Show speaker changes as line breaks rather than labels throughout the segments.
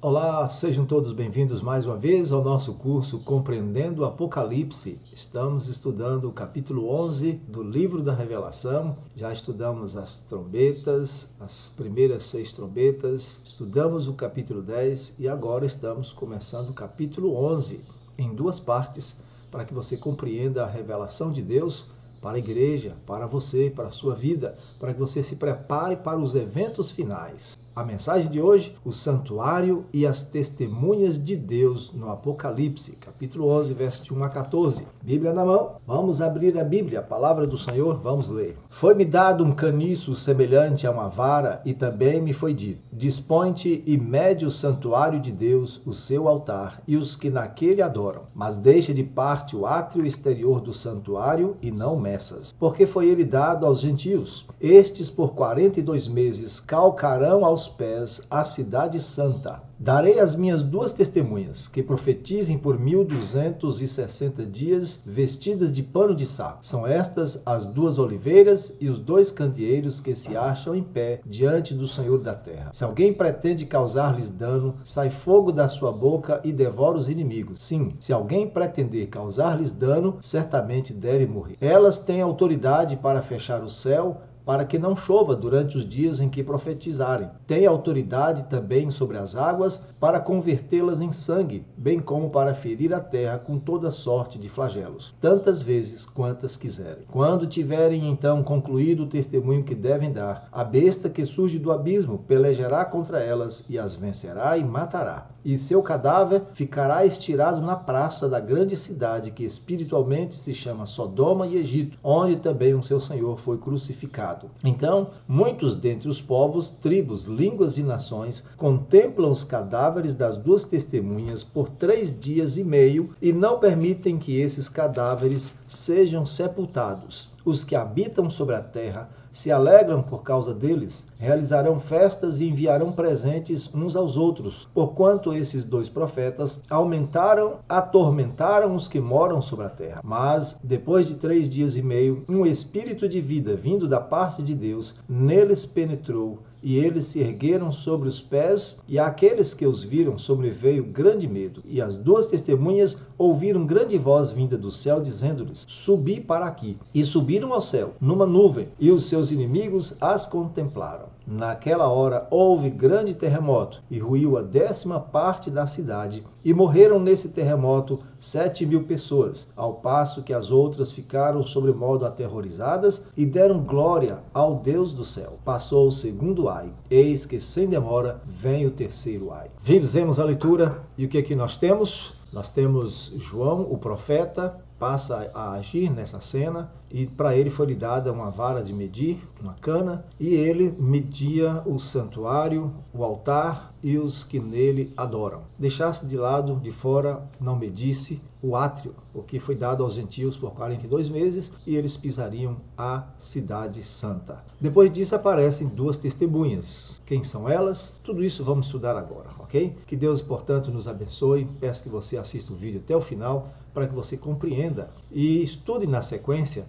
Olá, sejam todos bem-vindos mais uma vez ao nosso curso Compreendendo o Apocalipse. Estamos estudando o capítulo 11 do livro da Revelação. Já estudamos as trombetas, as primeiras 6 trombetas, estudamos o capítulo 10 e agora estamos começando o capítulo 11 em 2 partes para que você compreenda a revelação de Deus para a igreja, para você, para a sua vida, para que você se prepare para os eventos finais. A mensagem de hoje, o santuário e as testemunhas de Deus no Apocalipse, capítulo 11, verso de 1 a 14. Bíblia na mão, vamos abrir a Bíblia, a palavra do Senhor, vamos ler. Foi-me dado um caniço semelhante a uma vara e também me foi dito, dispõe-te e mede o santuário de Deus, o seu altar e os que naquele adoram, mas deixa de parte o átrio exterior do santuário e não meças, porque foi ele dado aos gentios. Estes por 42 meses calcarão aos pés a cidade santa. Darei as minhas 2 testemunhas, que profetizem por 1260 dias, vestidas de pano de saco. São estas as 2 oliveiras e os 2 candeeiros que se acham em pé diante do Senhor da terra. Se alguém pretende causar-lhes dano, sai fogo da sua boca e devora os inimigos. Sim, se alguém pretender causar-lhes dano, certamente deve morrer. Elas têm autoridade para fechar o céu, para que não chova durante os dias em que profetizarem. Tem autoridade também sobre as águas, para convertê-las em sangue, bem como para ferir a terra com toda sorte de flagelos, tantas vezes quantas quiserem. Quando tiverem então concluído o testemunho que devem dar, a besta que surge do abismo pelejará contra elas e as vencerá e matará. E seu cadáver ficará estirado na praça da grande cidade que espiritualmente se chama Sodoma e Egito, onde também o seu Senhor foi crucificado. Então, muitos dentre os povos, tribos, línguas e nações contemplam os cadáveres das 2 testemunhas por 3 dias e meio e não permitem que esses cadáveres sejam sepultados. Os que habitam sobre a terra se alegram por causa deles, realizarão festas e enviarão presentes uns aos outros, porquanto esses 2 profetas atormentaram os que moram sobre a terra. Mas, depois de 3 dias e meio, um espírito de vida vindo da parte de Deus neles penetrou, e eles se ergueram sobre os pés, e àqueles que os viram sobreveio grande medo. E as 2 testemunhas ouviram grande voz vinda do céu, dizendo-lhes: subi para aqui. E subiram ao céu, numa nuvem, e os seus inimigos as contemplaram. Naquela hora houve grande terremoto, e ruiu a 10ª parte da cidade, e morreram nesse terremoto 7.000 pessoas, ao passo que as outras ficaram sobremodo aterrorizadas e deram glória ao Deus do céu. Passou o 2º ai, eis que sem demora vem o 3º ai. Fizemos a leitura, e o que aqui nós temos? Nós temos João, o profeta, passa a agir nessa cena e para ele foi lhe dada uma vara de medir, uma cana, e ele media o santuário, o altar e os que nele adoram. Deixasse de lado, de fora, não medisse o átrio, o que foi dado aos gentios por 42 meses, e eles pisariam a cidade santa. Depois disso aparecem 2 testemunhas. Quem são elas? Tudo isso vamos estudar agora, ok? Que Deus, portanto, nos abençoe. Peço que você assista o vídeo até o final, para que você compreenda e estude na sequência,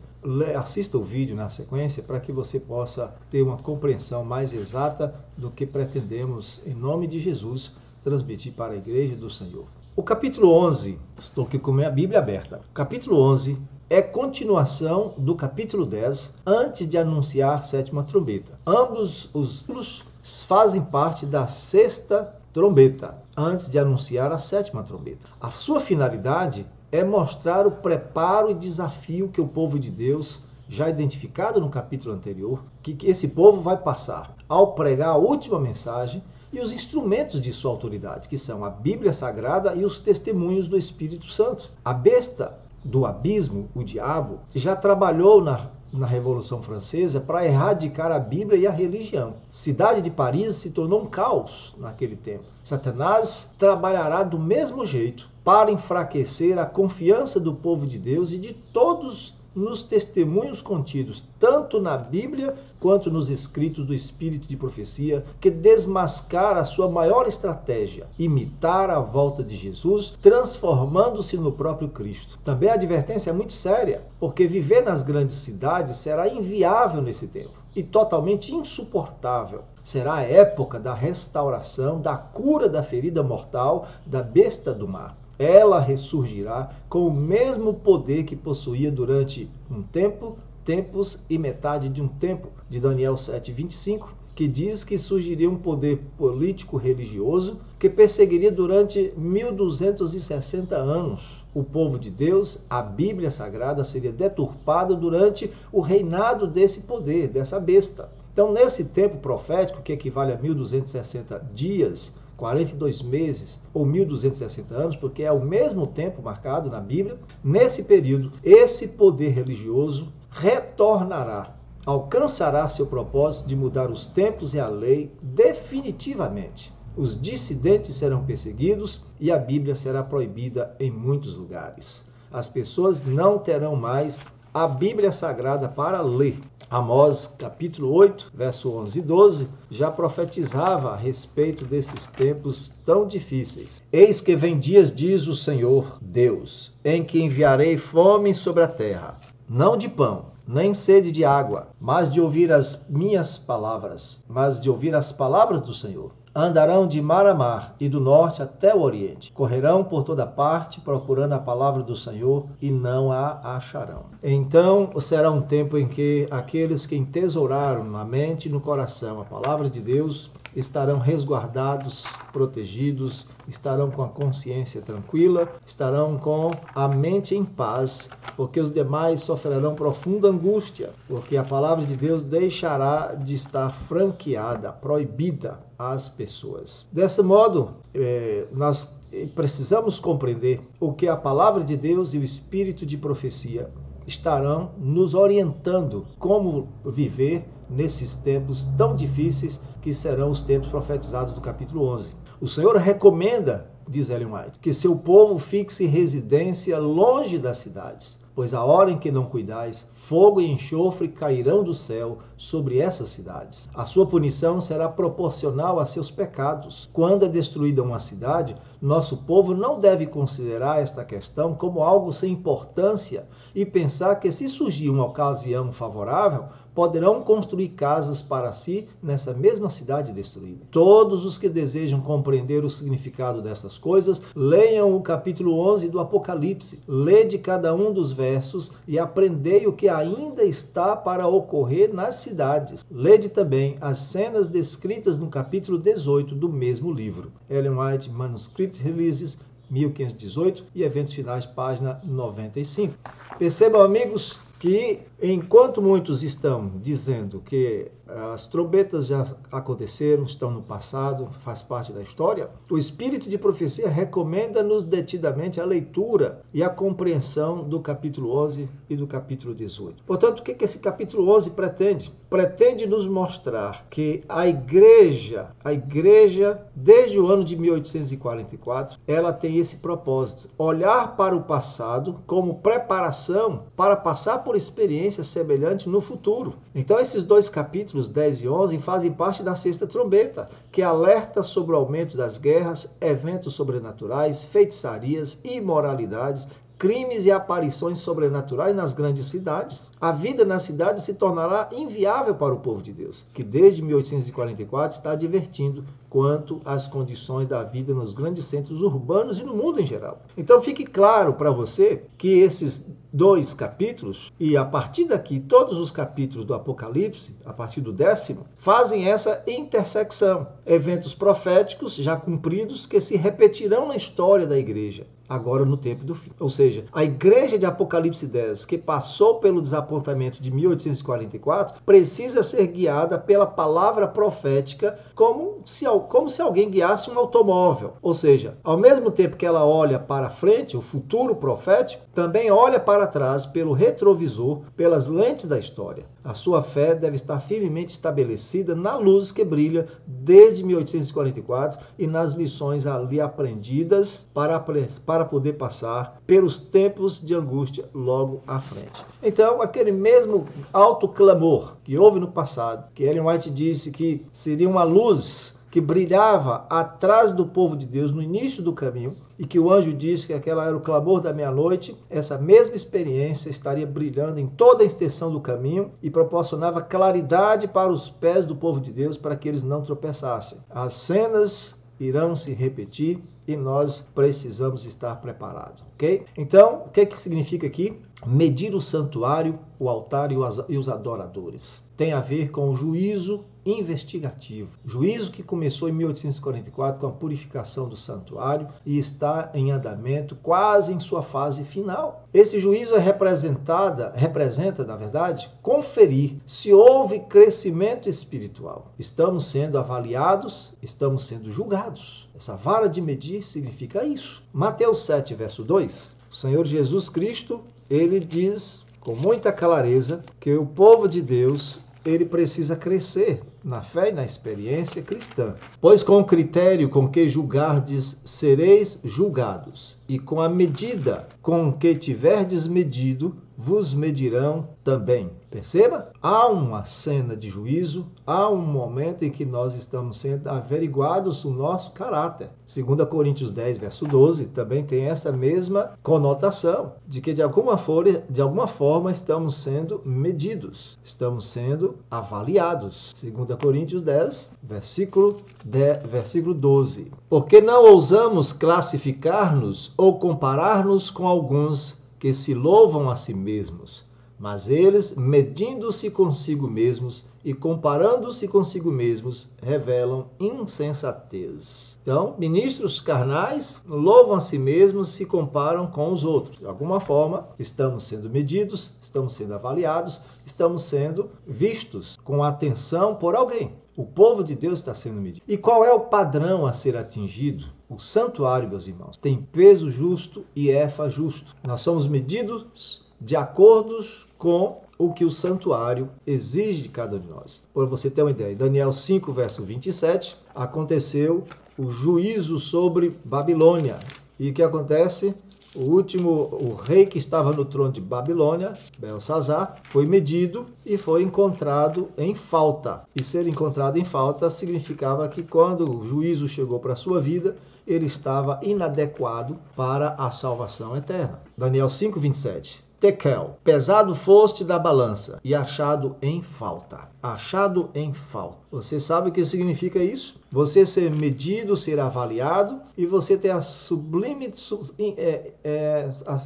assista o vídeo na sequência, para que você possa ter uma compreensão mais exata do que pretendemos, em nome de Jesus, transmitir para a igreja do Senhor. O capítulo 11, estou aqui com a minha Bíblia aberta. O capítulo 11 é continuação do capítulo 10, antes de anunciar a 7ª trombeta. Ambos os fazem parte da 6ª trombeta, antes de anunciar a 7ª trombeta. A sua finalidade é mostrar o preparo e desafio que o povo de Deus, já identificado no capítulo anterior, que esse povo vai passar ao pregar a última mensagem e os instrumentos de sua autoridade, que são a Bíblia Sagrada e os testemunhos do Espírito Santo. A besta do abismo, o diabo, já trabalhou na Revolução Francesa para erradicar a Bíblia e a religião. Cidade de Paris se tornou um caos naquele tempo. Satanás trabalhará do mesmo jeito para enfraquecer a confiança do povo de Deus e de todos nos testemunhos contidos tanto na Bíblia quanto nos escritos do Espírito de Profecia, que desmascara a sua maior estratégia, imitar a volta de Jesus, transformando-se no próprio Cristo. Também a advertência é muito séria, porque viver nas grandes cidades será inviável nesse tempo e totalmente insuportável. Será a época da restauração, da cura da ferida mortal da besta do mar. Ela ressurgirá com o mesmo poder que possuía durante um tempo, tempos e metade de um tempo, de Daniel 7:25, que diz que surgiria um poder político-religioso que perseguiria durante 1260 anos. O povo de Deus, a Bíblia Sagrada, seria deturpada durante o reinado desse poder, dessa besta. Então, nesse tempo profético, que equivale a 1260 dias, 42 meses ou 1260 anos, porque é o mesmo tempo marcado na Bíblia, nesse período, esse poder religioso retornará, alcançará seu propósito de mudar os tempos e a lei definitivamente. Os dissidentes serão perseguidos e a Bíblia será proibida em muitos lugares. As pessoas não terão mais a Bíblia Sagrada para ler. Amós, capítulo 8, verso 11 e 12, já profetizava a respeito desses tempos tão difíceis. Eis que vem dias, diz o Senhor Deus, em que enviarei fome sobre a terra, não de pão, nem sede de água, mas de ouvir as minhas palavras, do Senhor. Andarão de mar a mar e do norte até o oriente. Correrão por toda parte, procurando a palavra do Senhor, e não a acharão. Então será um tempo em que aqueles que entesouraram na mente e no coração a palavra de Deus estarão resguardados, protegidos, estarão com a consciência tranquila, estarão com a mente em paz, porque os demais sofrerão profunda angústia, porque a palavra de Deus deixará de estar franqueada, proibida às pessoas. Desse modo, nós precisamos compreender o que a palavra de Deus e o Espírito de Profecia estarão nos orientando como viver nesses tempos tão difíceis que serão os tempos profetizados do capítulo 11. O Senhor recomenda, diz Ellen White, que seu povo fixe residência longe das cidades, pois a hora em que não cuidais, fogo e enxofre cairão do céu sobre essas cidades. A sua punição será proporcional a seus pecados. Quando é destruída uma cidade, nosso povo não deve considerar esta questão como algo sem importância e pensar que, se surgir uma ocasião favorável, poderão construir casas para si nessa mesma cidade destruída. Todos os que desejam compreender o significado dessas coisas, leiam o capítulo 11 do Apocalipse. Lede cada um dos versos e aprendei o que ainda está para ocorrer nas cidades. Lede também as cenas descritas no capítulo 18 do mesmo livro. Ellen White, Manuscript Releases, 1518, e Eventos Finais, página 95. Percebam, amigos, que enquanto muitos estão dizendo que as trombetas já aconteceram, estão no passado, faz parte da história, o Espírito de Profecia recomenda-nos detidamente a leitura e a compreensão do capítulo 11 e do capítulo 18. Portanto, o que esse capítulo 11 pretende? Pretende nos mostrar que a igreja, desde o ano de 1844, ela tem esse propósito: olhar para o passado como preparação para passar por experiências semelhantes no futuro. Então, esses dois capítulos, 10 e 11, fazem parte da sexta trombeta, que alerta sobre o aumento das guerras, eventos sobrenaturais, feitiçarias, imoralidades, crimes e aparições sobrenaturais nas grandes cidades. A vida nas cidades se tornará inviável para o povo de Deus, que desde 1844 está advertindo quanto às condições da vida nos grandes centros urbanos e no mundo em geral. Então fique claro para você que esses dois capítulos, e a partir daqui todos os capítulos do Apocalipse, a partir do 10º, fazem essa intersecção. Eventos proféticos já cumpridos que se repetirão na história da igreja, agora no tempo do fim. Ou seja, a igreja de Apocalipse 10, que passou pelo desapontamento de 1844, precisa ser guiada pela palavra profética como se alguém guiasse um automóvel. Ou seja, ao mesmo tempo que ela olha para frente, o futuro profético, também olha para trás pelo retrovisor, pelas lentes da história. A sua fé deve estar firmemente estabelecida na luz que brilha desde 1844 e nas lições ali aprendidas para poder passar pelos tempos de angústia logo à frente. Então, aquele mesmo alto clamor que houve no passado, que Ellen White disse que seria uma luz que brilhava atrás do povo de Deus no início do caminho, e que o anjo disse que aquela era o clamor da meia-noite, essa mesma experiência estaria brilhando em toda a extensão do caminho e proporcionava claridade para os pés do povo de Deus para que eles não tropeçassem. As cenas irão se repetir e nós precisamos estar preparados, ok? Então, o que significa aqui? Medir o santuário, o altar e os adoradores. Tem a ver com o juízo investigativo. Juízo que começou em 1844 com a purificação do santuário e está em andamento quase em sua fase final. Esse juízo representa, na verdade, conferir se houve crescimento espiritual. Estamos sendo avaliados, estamos sendo julgados. Essa vara de medir significa isso. Mateus 7, verso 2, o Senhor Jesus Cristo, ele diz com muita clareza que o povo de Deus, ele precisa crescer na fé e na experiência cristã. Pois com o critério com que julgardes, sereis julgados, e com a medida com que tiverdes medido, vos medirão também. Perceba? Há uma cena de juízo, há um momento em que nós estamos sendo averiguados o nosso caráter. 2 Coríntios 10, verso 12, também tem essa mesma conotação, de que de alguma forma estamos sendo medidos, estamos sendo avaliados. 2 Coríntios 10, versículo 12. Porque não ousamos classificar-nos ou comparar-nos com alguns que se louvam a si mesmos, mas eles, medindo-se consigo mesmos e comparando-se consigo mesmos, revelam insensatez. Então, ministros carnais louvam a si mesmos, se comparam com os outros. De alguma forma, estamos sendo medidos, estamos sendo avaliados, estamos sendo vistos com atenção por alguém. O povo de Deus está sendo medido. E qual é o padrão a ser atingido? O santuário, meus irmãos, tem peso justo e efa justo. Nós somos medidos de acordo com o que o santuário exige de cada um de nós. Para você ter uma ideia, em Daniel 5, verso 27, aconteceu o juízo sobre Babilônia. E o que acontece? O rei que estava no trono de Babilônia, Belsazar, foi medido e foi encontrado em falta. E ser encontrado em falta significava que quando o juízo chegou para a sua vida, ele estava inadequado para a salvação eterna. Daniel 5, 27. Tekel, pesado foste da balança e achado em falta. Achado em falta. Você sabe o que significa isso? Você ser medido, ser avaliado e você ter a sublime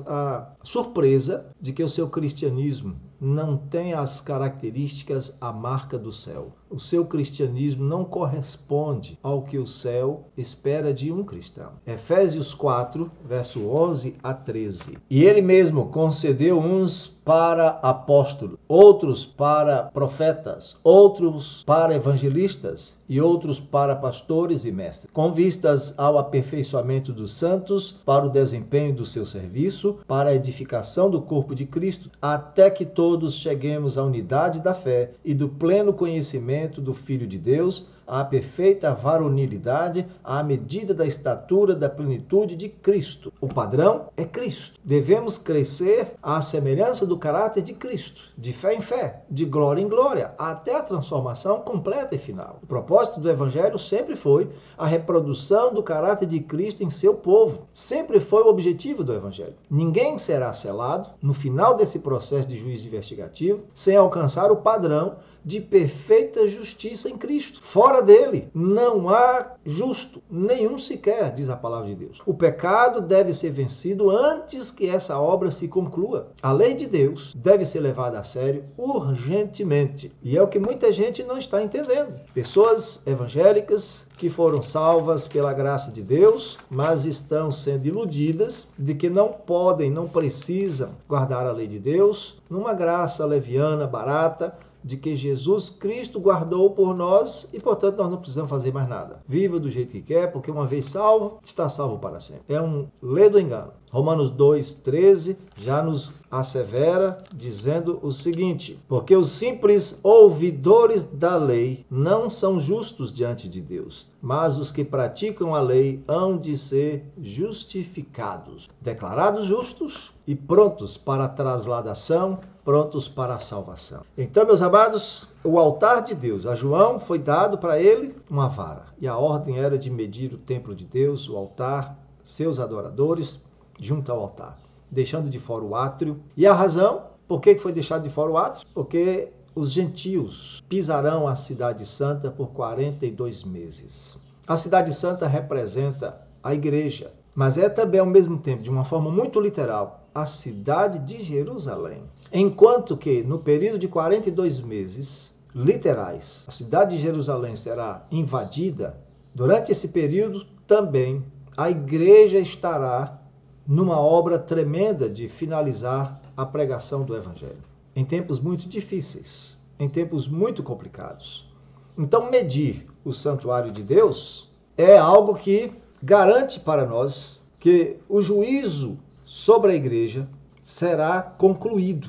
a surpresa de que o seu cristianismo não tem as características, a marca do céu. O seu cristianismo não corresponde ao que o céu espera de um cristão. Efésios 4, verso 11 a 13. E ele mesmo concedeu uns para apóstolos, outros para profetas, outros para evangelistas e outros para pastores e mestres, com vistas ao aperfeiçoamento dos santos, para o desempenho do seu serviço, para a edificação do corpo de Cristo, até que todos cheguemos à unidade da fé e do pleno conhecimento do Filho de Deus, à perfeita varonilidade, à medida da estatura da plenitude de Cristo. O padrão é Cristo. Devemos crescer à semelhança do caráter de Cristo, de fé em fé, de glória em glória, até a transformação completa e final. O propósito do Evangelho sempre foi a reprodução do caráter de Cristo em seu povo. Sempre foi o objetivo do Evangelho. Ninguém será selado no final desse processo de juízo investigativo sem alcançar o padrão de perfeita justiça em Cristo. Fora dele, não há justo, nenhum sequer, diz a palavra de Deus. O pecado deve ser vencido antes que essa obra se conclua. A lei de Deus deve ser levada a sério urgentemente. E é o que muita gente não está entendendo. Pessoas evangélicas que foram salvas pela graça de Deus, mas estão sendo iludidas de que não podem, não precisam guardar a lei de Deus numa graça leviana, barata, de que Jesus Cristo guardou por nós e, portanto, nós não precisamos fazer mais nada. Viva do jeito que quer, porque uma vez salvo, está salvo para sempre. É um ledo engano. Romanos 2,13 já nos assevera dizendo o seguinte: porque os simples ouvidores da lei não são justos diante de Deus, mas os que praticam a lei hão de ser justificados, declarados justos e prontos para a trasladação, prontos para a salvação. Então, meus amados, o altar de Deus, a João foi dado para ele uma vara, e a ordem era de medir o templo de Deus, o altar, seus adoradores, junto ao altar, deixando de fora o átrio. E a razão, por que foi deixado de fora o átrio? Porque os gentios pisarão a cidade santa por 42 meses. A cidade santa representa a igreja, mas é também, ao mesmo tempo, de uma forma muito literal, a cidade de Jerusalém. Enquanto que, no período de 42 meses literais, a cidade de Jerusalém será invadida, durante esse período também a igreja estará numa obra tremenda de finalizar a pregação do Evangelho. Em tempos muito difíceis, em tempos muito complicados. Então, medir o santuário de Deus é algo que garante para nós que o juízo sobre a igreja será concluído.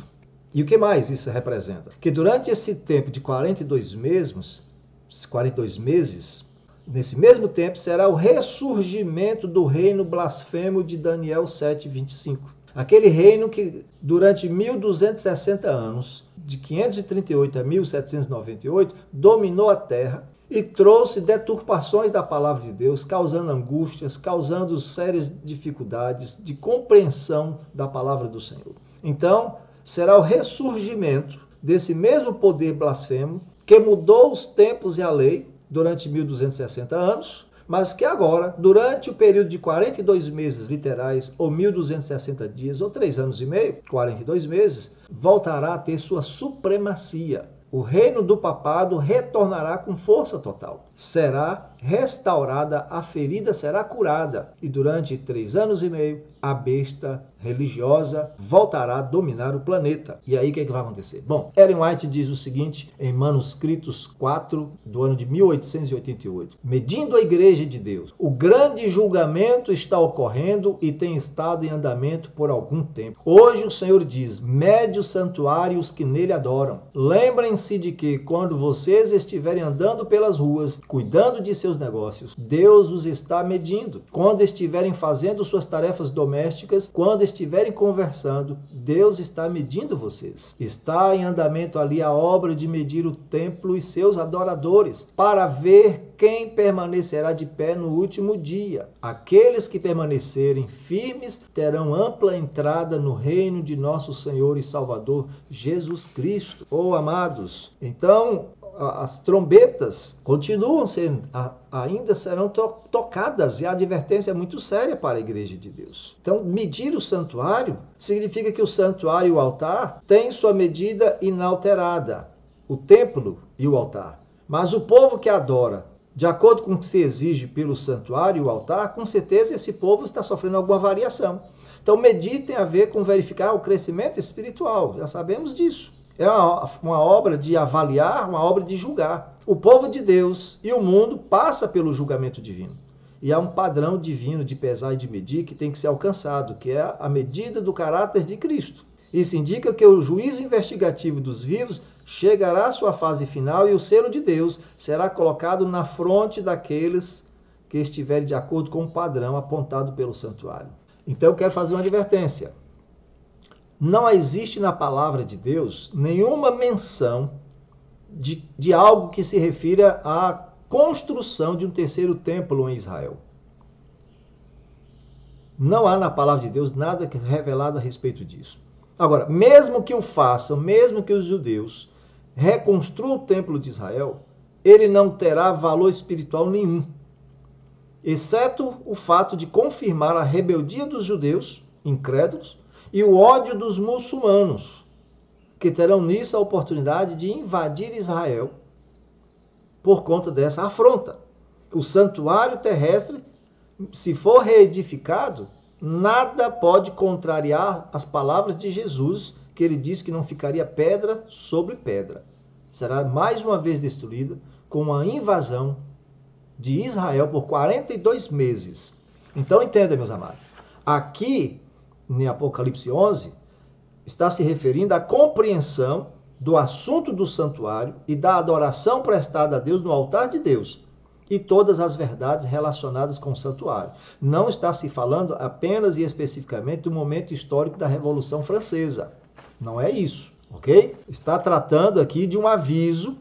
E o que mais isso representa? Que durante esse tempo de 42 meses, nesse mesmo tempo será o ressurgimento do reino blasfemo de Daniel 7:25. Aquele reino que durante 1260 anos, de 538 a 1798, dominou a terra e trouxe deturpações da palavra de Deus, causando angústias, causando sérias dificuldades de compreensão da palavra do Senhor. Então, será o ressurgimento desse mesmo poder blasfemo que mudou os tempos e a lei durante 1260 anos, mas que agora, durante o período de 42 meses literais, ou 1260 dias, ou 3 anos e meio, 42 meses, voltará a ter sua supremacia. O reino do papado retornará com força total. Será restaurada, a ferida será curada. E durante 3 anos e meio, a besta religiosa voltará a dominar o planeta. E aí o que vai acontecer? Bom, Ellen White diz o seguinte em Manuscritos 4, do ano de 1888. Medindo a igreja de Deus, o grande julgamento está ocorrendo e tem estado em andamento por algum tempo. Hoje o Senhor diz, mede os santuários que nele adoram. Lembrem-se de que quando vocês estiverem andando pelas ruas, cuidando de seus negócios, Deus os está medindo. Quando estiverem fazendo suas tarefas domésticas, quando estiverem conversando, Deus está medindo vocês. Está em andamento ali a obra de medir o templo e seus adoradores, para ver quem permanecerá de pé no último dia. Aqueles que permanecerem firmes terão ampla entrada no reino de nosso Senhor e Salvador Jesus Cristo. Oh, amados, então as trombetas continuam sendo, ainda serão tocadas, e a advertência é muito séria para a igreja de Deus. Então, medir o santuário significa que o santuário e o altar têm sua medida inalterada, o templo e o altar. Mas o povo que adora, de acordo com o que se exige pelo santuário e o altar, com certeza esse povo está sofrendo alguma variação. Então, medir tem a ver com verificar o crescimento espiritual, já sabemos disso. É uma obra de avaliar, uma obra de julgar. O povo de Deus e o mundo passa pelo julgamento divino. E há um padrão divino de pesar e de medir que tem que ser alcançado, que é a medida do caráter de Cristo. Isso indica que o juízo investigativo dos vivos chegará à sua fase final e o selo de Deus será colocado na fronte daqueles que estiverem de acordo com o padrão apontado pelo santuário. Então eu quero fazer uma advertência. Não existe na palavra de Deus nenhuma menção de algo que se refira à construção de um terceiro templo em Israel. Não há na palavra de Deus nada revelado a respeito disso. Agora, mesmo que o façam, mesmo que os judeus reconstruam o templo de Israel, ele não terá valor espiritual nenhum, exceto o fato de confirmar a rebeldia dos judeus incrédulos e o ódio dos muçulmanos, que terão nisso a oportunidade de invadir Israel por conta dessa afronta. O santuário terrestre, se for reedificado, nada pode contrariar as palavras de Jesus, que ele disse que não ficaria pedra sobre pedra. será mais uma vez destruída com uma invasão de Israel por 42 meses. Então entenda, meus amados, aqui em Apocalipse 11 está se referindo à compreensão do assunto do santuário e da adoração prestada a Deus no altar de Deus e todas as verdades relacionadas com o santuário. Não está se falando apenas e especificamente do momento histórico da Revolução Francesa. Não é isso, ok? Está tratando aqui de um aviso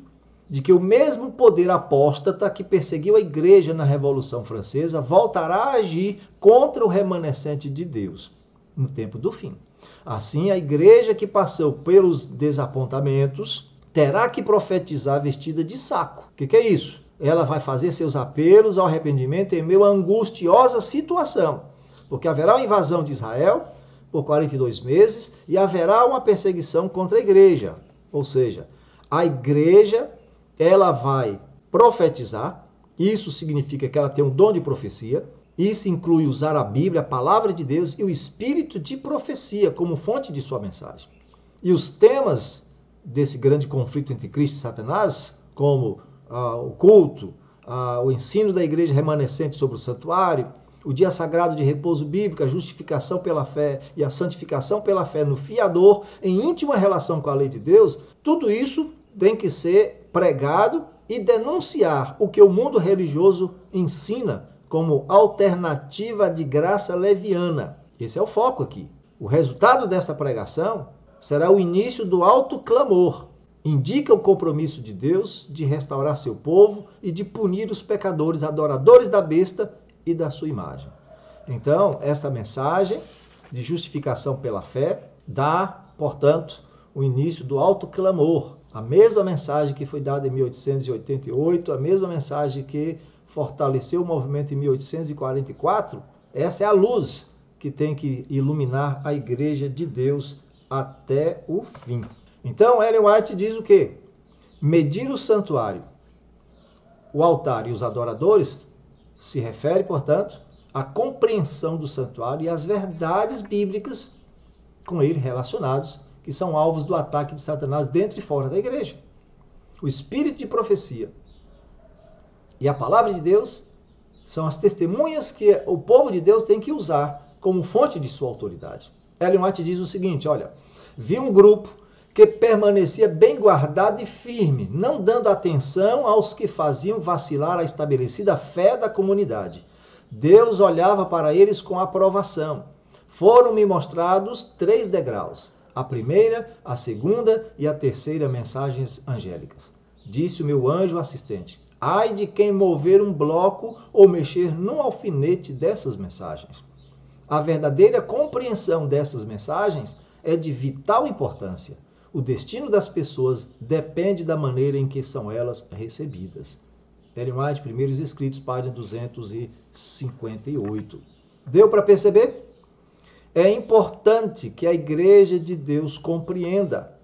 de que o mesmo poder apóstata que perseguiu a igreja na Revolução Francesa voltará a agir contra o remanescente de Deus no tempo do fim. Assim, a igreja que passou pelos desapontamentos terá que profetizar vestida de saco. O que é isso? Ela vai fazer seus apelos ao arrependimento em meio à angustiosa situação, porque haverá uma invasão de Israel por 42 meses e haverá uma perseguição contra a igreja. Ou seja, a igreja ela vai profetizar, isso significa que ela tem um dom de profecia, isso inclui usar a Bíblia, a palavra de Deus e o espírito de profecia como fonte de sua mensagem. E os temas desse grande conflito entre Cristo e Satanás, como o culto, o ensino da igreja remanescente sobre o santuário, o dia sagrado de repouso bíblico, a justificação pela fé e a santificação pela fé no fiador, em íntima relação com a lei de Deus, tudo isso tem que ser pregado e denunciar o que o mundo religioso ensina como alternativa de graça leviana. Esse é o foco aqui. O resultado dessa pregação será o início do alto clamor. Indica o compromisso de Deus de restaurar seu povo e de punir os pecadores, adoradores da besta e da sua imagem. Então, esta mensagem de justificação pela fé dá, portanto, o início do alto clamor. A mesma mensagem que foi dada em 1888, a mesma mensagem que fortaleceu o movimento em 1844, essa é a luz que tem que iluminar a igreja de Deus até o fim. Então, Ellen White diz o quê? Medir o santuário, o altar e os adoradores se refere, portanto, à compreensão do santuário e às verdades bíblicas com ele relacionados, que são alvos do ataque de Satanás dentro e fora da igreja. O espírito de profecia e a palavra de Deus são as testemunhas que o povo de Deus tem que usar como fonte de sua autoridade. Ellen White diz o seguinte, olha, vi um grupo que permanecia bem guardado e firme, não dando atenção aos que faziam vacilar a estabelecida fé da comunidade. Deus olhava para eles com aprovação. Foram-me mostrados 3 degraus, a primeira, a segunda e a terceira mensagens angélicas. Disse o meu anjo assistente, ai de quem mover um bloco ou mexer num alfinete dessas mensagens. A verdadeira compreensão dessas mensagens é de vital importância. O destino das pessoas depende da maneira em que são elas recebidas. Ellen White, Primeiros Escritos, página 258. Deu para perceber? É importante que a igreja de Deus compreenda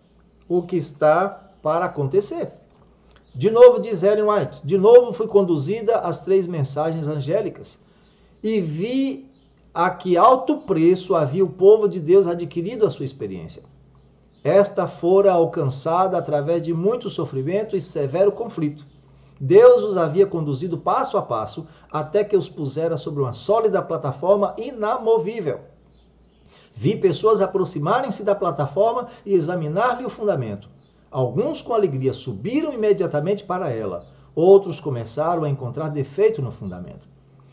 o que está para acontecer. De novo, diz Ellen White, de novo fui conduzida às 3 mensagens angélicas e vi a que alto preço havia o povo de Deus adquirido a sua experiência. Esta fora alcançada através de muito sofrimento e severo conflito. Deus os havia conduzido passo a passo até que os pusera sobre uma sólida plataforma inamovível. Vi pessoas aproximarem-se da plataforma e examinar-lhe o fundamento. Alguns com alegria subiram imediatamente para ela. Outros começaram a encontrar defeito no fundamento.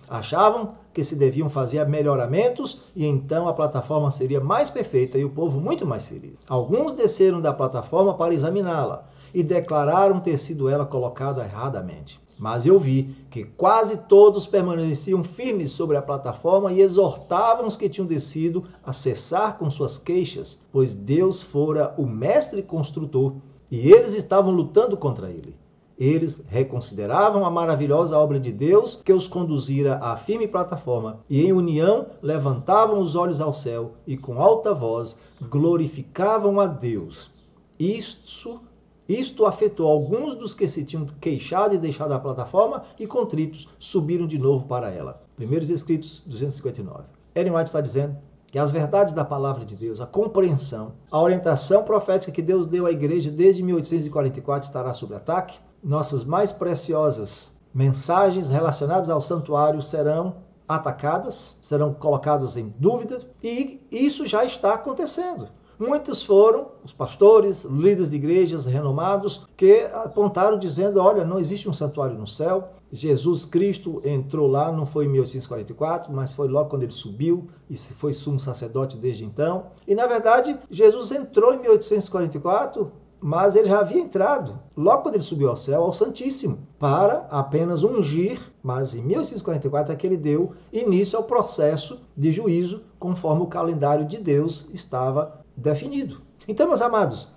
Achavam que se deviam fazer melhoramentos e então a plataforma seria mais perfeita e o povo muito mais feliz. Alguns desceram da plataforma para examiná-la e declararam ter sido ela colocada erradamente. Mas eu vi que quase todos permaneciam firmes sobre a plataforma e exortavam os que tinham descido a cessar com suas queixas, pois Deus fora o mestre construtor e eles estavam lutando contra ele. Eles reconsideravam a maravilhosa obra de Deus que os conduzira à firme plataforma e em união levantavam os olhos ao céu e com alta voz glorificavam a Deus. Isto afetou alguns dos que se tinham queixado e deixado a plataforma e contritos subiram de novo para ela. Primeiros Escritos 259. Ellen White está dizendo que as verdades da palavra de Deus, a compreensão, a orientação profética que Deus deu à igreja desde 1844 estará sob ataque. Nossas mais preciosas mensagens relacionadas ao santuário serão atacadas, serão colocadas em dúvida, e isso já está acontecendo. Muitos foram os pastores, líderes de igrejas renomados, que apontaram dizendo, olha, não existe um santuário no céu, Jesus Cristo entrou lá, não foi em 1844, mas foi logo quando ele subiu e foi sumo sacerdote desde então. E na verdade, Jesus entrou em 1844, mas ele já havia entrado, logo quando ele subiu ao céu, ao Santíssimo, para apenas ungir, mas em 1844 é que ele deu início ao processo de juízo, conforme o calendário de Deus estava definido. Então, meus amados,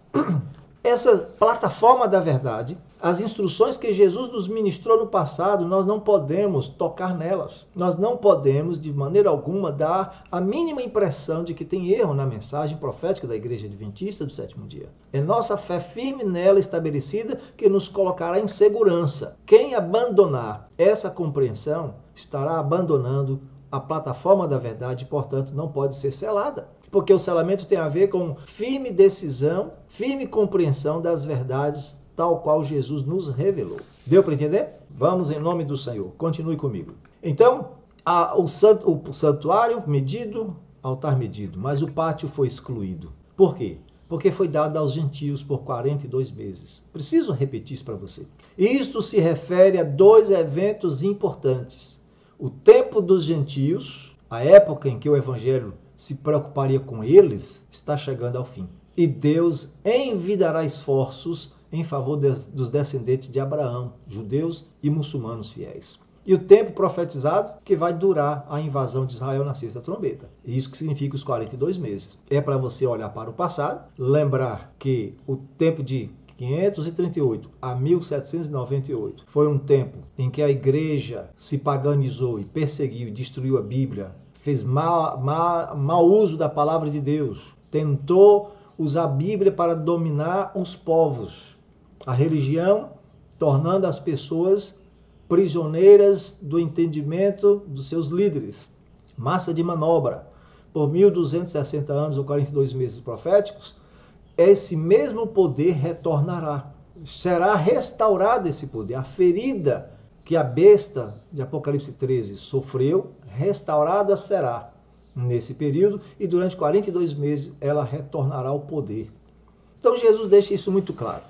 essa plataforma da verdade, as instruções que Jesus nos ministrou no passado, nós não podemos tocar nelas. Nós não podemos, de maneira alguma, dar a mínima impressão de que tem erro na mensagem profética da Igreja Adventista do Sétimo Dia. É nossa fé firme nela estabelecida que nos colocará em segurança. Quem abandonar essa compreensão estará abandonando a plataforma da verdade, portanto, não pode ser selada. Porque o selamento tem a ver com firme decisão, firme compreensão das verdades, tal qual Jesus nos revelou. Deu para entender? Vamos em nome do Senhor. Continue comigo. Então, o santuário medido, altar medido, mas o pátio foi excluído. Por quê? Porque foi dado aos gentios por 42 meses. Preciso repetir isso para você. Isto se refere a dois eventos importantes. O tempo dos gentios, a época em que o evangelho se preocuparia com eles, está chegando ao fim. E Deus envidará esforços em favor dos descendentes de Abraão, judeus e muçulmanos fiéis. E o tempo profetizado que vai durar a invasão de Israel na sexta trombeta. E isso que significa os 42 meses. É para você olhar para o passado, lembrar que o tempo de 538 a 1798 foi um tempo em que a igreja se paganizou e perseguiu e destruiu a Bíblia, fez mau uso da palavra de Deus, tentou usar a Bíblia para dominar os povos, a religião, tornando as pessoas prisioneiras do entendimento dos seus líderes. Massa de manobra. Por 1260 anos ou 42 meses proféticos, esse mesmo poder retornará. Será restaurado esse poder. A ferida que a besta de Apocalipse 13 sofreu, restaurada será nesse período, e durante 42 meses ela retornará ao poder. Então Jesus deixa isso muito claro.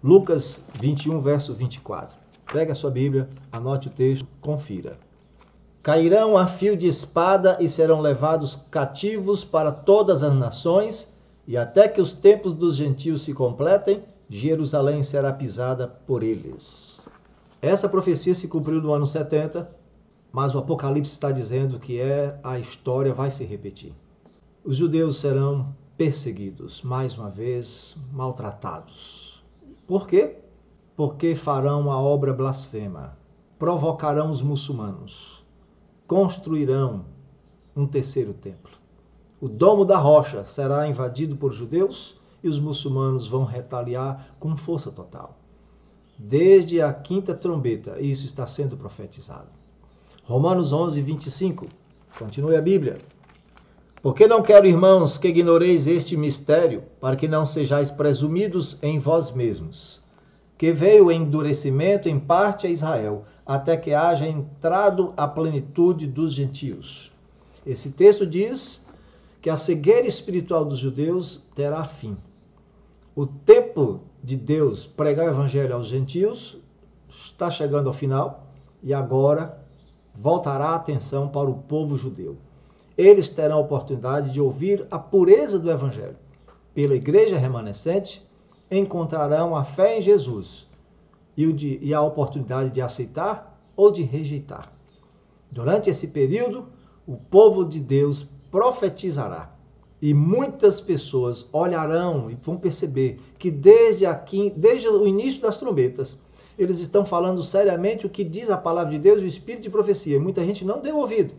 Lucas 21, verso 24. Pega a sua Bíblia, anote o texto, confira. Cairão a fio de espada e serão levados cativos para todas as nações, e até que os tempos dos gentios se completem, Jerusalém será pisada por eles. Essa profecia se cumpriu no ano 70, mas o Apocalipse está dizendo que a história vai se repetir. Os judeus serão perseguidos, mais uma vez, maltratados. Por quê? Porque farão a obra blasfema, provocarão os muçulmanos, construirão um terceiro templo. O domo da rocha será invadido por judeus e os muçulmanos vão retaliar com força total. Desde a quinta trombeta, isso está sendo profetizado. Romanos 11, 25. Continue a Bíblia. Porque não quero, irmãos, que ignoreis este mistério, para que não sejais presumidos em vós mesmos, que veio o endurecimento em parte a Israel, até que haja entrado a plenitude dos gentios. Esse texto diz que a cegueira espiritual dos judeus terá fim. O tempo de Deus pregar o evangelho aos gentios está chegando ao final e agora voltará a atenção para o povo judeu. Eles terão a oportunidade de ouvir a pureza do evangelho. Pela igreja remanescente, encontrarão a fé em Jesus e a oportunidade de aceitar ou de rejeitar. Durante esse período, o povo de Deus profetizará. E muitas pessoas olharão e vão perceber que desde o início das trombetas, eles estão falando seriamente o que diz a palavra de Deus e o Espírito de profecia. Muita gente não deu ouvido.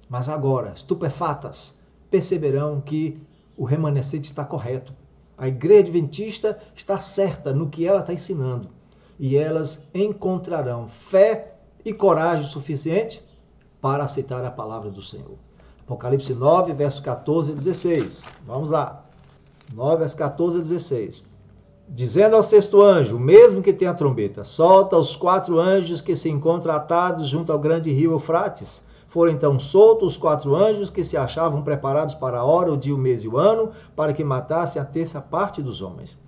Mas agora, estupefatas, perceberão que o remanescente está correto. A igreja adventista está certa no que ela está ensinando. E elas encontrarão fé e coragem suficiente para aceitar a palavra do Senhor. Apocalipse 9, verso 14 a 16. Vamos lá. 9, verso 14 a 16. Dizendo ao sexto anjo, o mesmo que tem a trombeta, solta os 4 anjos que se encontram atados junto ao grande rio Eufrates. Foram então soltos os 4 anjos que se achavam preparados para a hora, o dia, o mês e o ano, para que matassem a terça parte dos homens.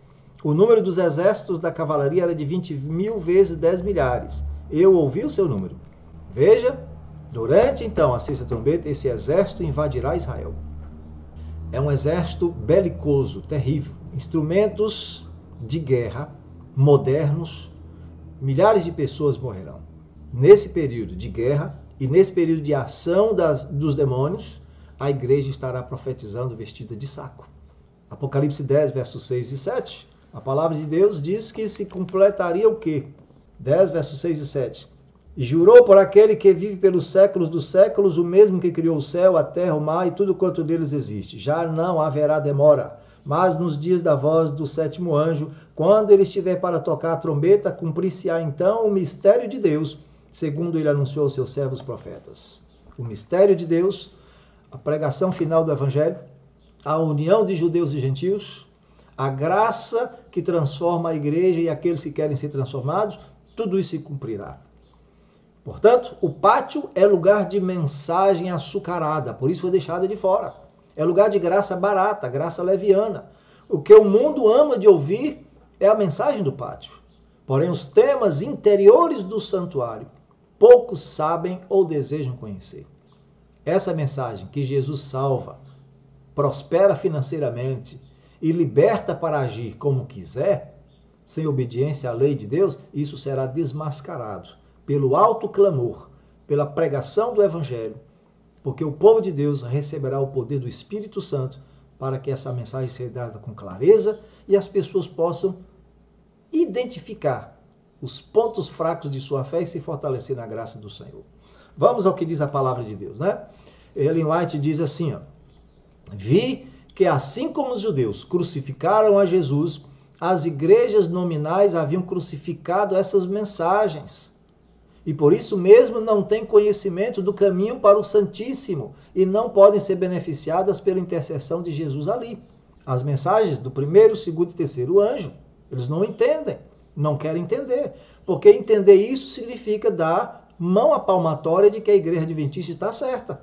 O número dos exércitos da cavalaria era de 20.000 vezes 10 milhares. Eu ouvi o seu número. Veja, durante então a sexta trombeta, esse exército invadirá Israel. É um exército belicoso, terrível. Instrumentos de guerra modernos, milhares de pessoas morrerão. Nesse período de guerra e nesse período de ação dos demônios, a igreja estará profetizando vestida de saco. Apocalipse 10, versos 6 e 7, a palavra de Deus diz que se completaria o quê? 10, versos 6 e 7. E jurou por aquele que vive pelos séculos dos séculos, o mesmo que criou o céu, a terra, o mar e tudo quanto neles existe. Já não haverá demora. Mas nos dias da voz do 7º anjo, quando ele estiver para tocar a trombeta, cumprir-se-á então o mistério de Deus, segundo ele anunciou aos seus servos profetas. O mistério de Deus, a pregação final do Evangelho, a união de judeus e gentios, a graça que transforma a igreja e aqueles que querem ser transformados, tudo isso se cumprirá. Portanto, o pátio é lugar de mensagem açucarada, por isso foi deixada de fora. É lugar de graça barata, graça leviana. O que o mundo ama de ouvir é a mensagem do pátio. Porém, os temas interiores do santuário, poucos sabem ou desejam conhecer. Essa mensagem que Jesus salva, prospera financeiramente e liberta para agir como quiser, sem obediência à lei de Deus, isso será desmascarado pelo alto clamor, pela pregação do Evangelho, porque o povo de Deus receberá o poder do Espírito Santo para que essa mensagem seja dada com clareza e as pessoas possam identificar os pontos fracos de sua fé e se fortalecer na graça do Senhor. Vamos ao que diz a palavra de Deus, né? Ellen White diz assim, ó, vi que assim como os judeus crucificaram a Jesus, as igrejas nominais haviam crucificado essas mensagens. E por isso mesmo não têm conhecimento do caminho para o Santíssimo e não podem ser beneficiadas pela intercessão de Jesus ali. As mensagens do 1º, 2º e 3º anjo, eles não entendem, não querem entender. Porque entender isso significa dar mão à palmatória de que a igreja adventista está certa.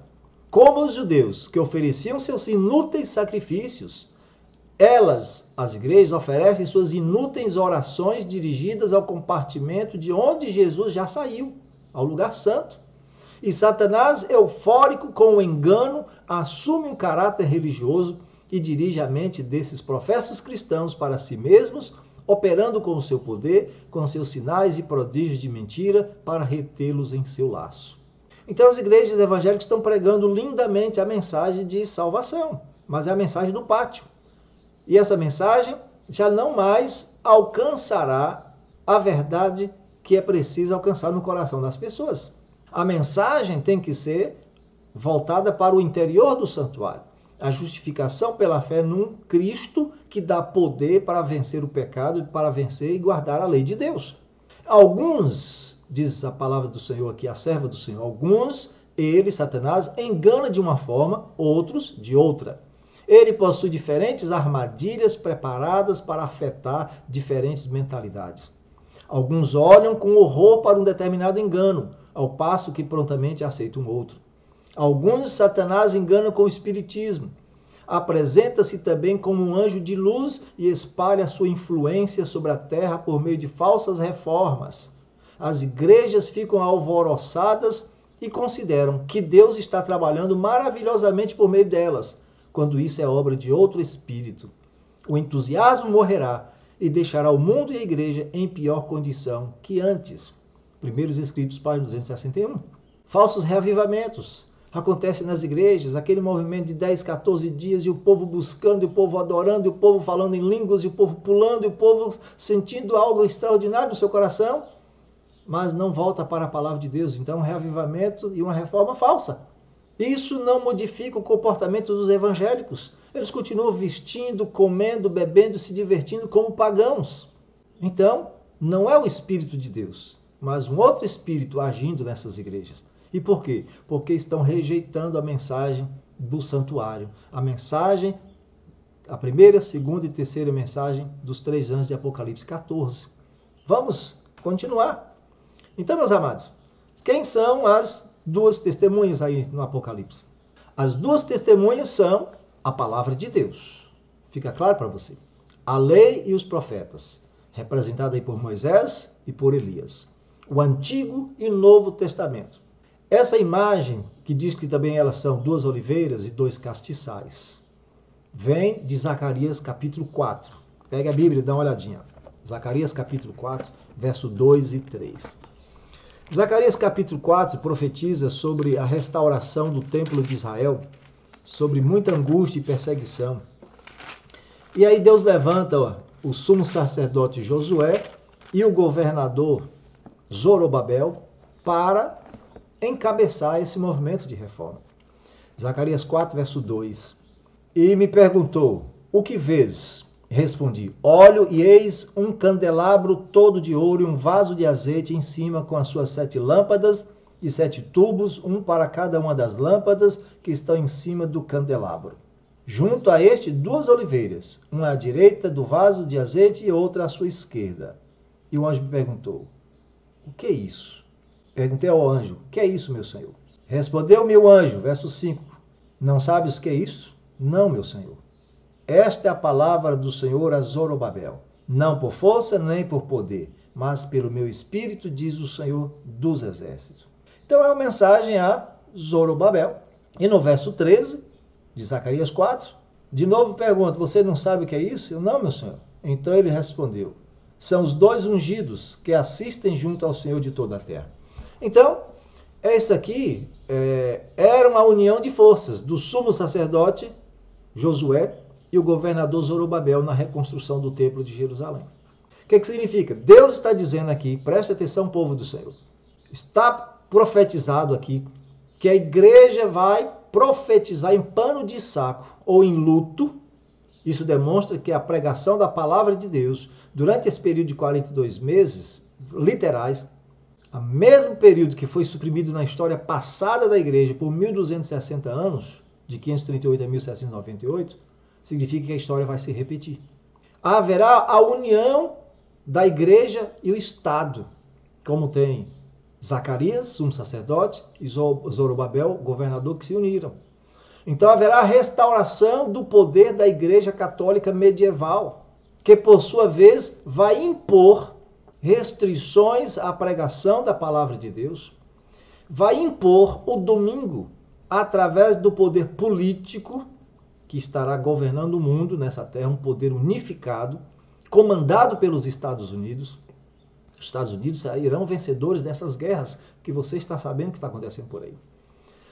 Como os judeus que ofereciam seus inúteis sacrifícios, as igrejas, oferecem suas inúteis orações dirigidas ao compartimento de onde Jesus já saiu, ao lugar santo. E Satanás, eufórico com o engano, assume um caráter religioso e dirige a mente desses professos cristãos para si mesmos, operando com o seu poder, com seus sinais e prodígios de mentira, para retê-los em seu laço. Então as igrejas evangélicas estão pregando lindamente a mensagem de salvação, mas é a mensagem do pátio. E essa mensagem já não mais alcançará a verdade que é preciso alcançar no coração das pessoas. A mensagem tem que ser voltada para o interior do santuário. A justificação pela fé num Cristo que dá poder para vencer o pecado, para vencer e guardar a lei de Deus. Alguns, diz a palavra do Senhor aqui, a serva do Senhor, alguns, ele, Satanás, engana de uma forma, outros de outra. Ele possui diferentes armadilhas preparadas para afetar diferentes mentalidades. Alguns olham com horror para um determinado engano, ao passo que prontamente aceitam outro. Alguns Satanás enganam com o espiritismo. Apresenta-se também como um anjo de luz e espalha sua influência sobre a terra por meio de falsas reformas. As igrejas ficam alvoroçadas e consideram que Deus está trabalhando maravilhosamente por meio delas, quando isso é obra de outro espírito. O entusiasmo morrerá e deixará o mundo e a igreja em pior condição que antes. Primeiros Escritos, página 261. Falsos reavivamentos. Acontece nas igrejas, aquele movimento de 10, 14 dias, e o povo buscando, e o povo adorando, e o povo falando em línguas, e o povo pulando, e o povo sentindo algo extraordinário no seu coração, mas não volta para a palavra de Deus. Então, um reavivamento e uma reforma falsa. Isso não modifica o comportamento dos evangélicos. Eles continuam vestindo, comendo, bebendo, se divertindo como pagãos. Então, não é o Espírito de Deus, mas um outro espírito agindo nessas igrejas. E por quê? Porque estão rejeitando a mensagem do santuário. A mensagem, a primeira, segunda e terceira mensagem dos 3 anjos de Apocalipse 14. Vamos continuar. Então, meus amados, quem são as 2 testemunhas aí no Apocalipse? As 2 testemunhas são a palavra de Deus. Fica claro para você? A lei e os profetas, representada aí por Moisés e por Elias. O Antigo e Novo Testamento. Essa imagem, que diz que também elas são 2 oliveiras e 2 castiçais, vem de Zacarias capítulo 4. Pega a Bíblia e dá uma olhadinha. Zacarias capítulo 4, verso 2 e 3. Zacarias capítulo 4 profetiza sobre a restauração do templo de Israel, sobre muita angústia e perseguição. E aí Deus levanta o sumo sacerdote Josué e o governador Zorobabel para encabeçar esse movimento de reforma. Zacarias 4, verso 2. E me perguntou, o que vês? Respondi, olho e eis um candelabro todo de ouro e um vaso de azeite em cima com as suas 7 lâmpadas e 7 tubos, um para cada uma das lâmpadas que estão em cima do candelabro. Junto a este 2 oliveiras, uma à direita do vaso de azeite e outra à sua esquerda. E o anjo me perguntou, o que é isso? Perguntei ao anjo, o que é isso, meu Senhor? Respondeu-me o anjo, verso 5, não sabes o que é isso? Não, meu Senhor. Esta é a palavra do Senhor a Zorobabel, não por força nem por poder, mas pelo meu espírito, diz o Senhor dos exércitos. Então é uma mensagem a Zorobabel. E no verso 13 de Zacarias 4, de novo pergunta, você não sabe o que é isso? Eu, não, meu Senhor. Então ele respondeu, são os 2 ungidos que assistem junto ao Senhor de toda a terra. Então, essa aqui era uma união de forças do sumo sacerdote Josué e o governador Zorobabel na reconstrução do templo de Jerusalém. O que significa? Deus está dizendo aqui, preste atenção, povo do Senhor, está profetizado aqui que a igreja vai profetizar em pano de saco ou em luto. Isso demonstra que a pregação da palavra de Deus durante esse período de 42 meses, literais, o mesmo período que foi suprimido na história passada da igreja por 1260 anos, de 538 a 1798, significa que a história vai se repetir. Haverá a união da igreja e o Estado, como tem Zacarias, sumo sacerdote, e Zorobabel, governador, que se uniram. Então haverá a restauração do poder da igreja católica medieval, que por sua vez vai impor restrições à pregação da palavra de Deus, vai impor o domingo através do poder político que estará governando o mundo nessa terra, um poder unificado, comandado pelos Estados Unidos. Os Estados Unidos sairão vencedores dessas guerras que você está sabendo que está acontecendo por aí.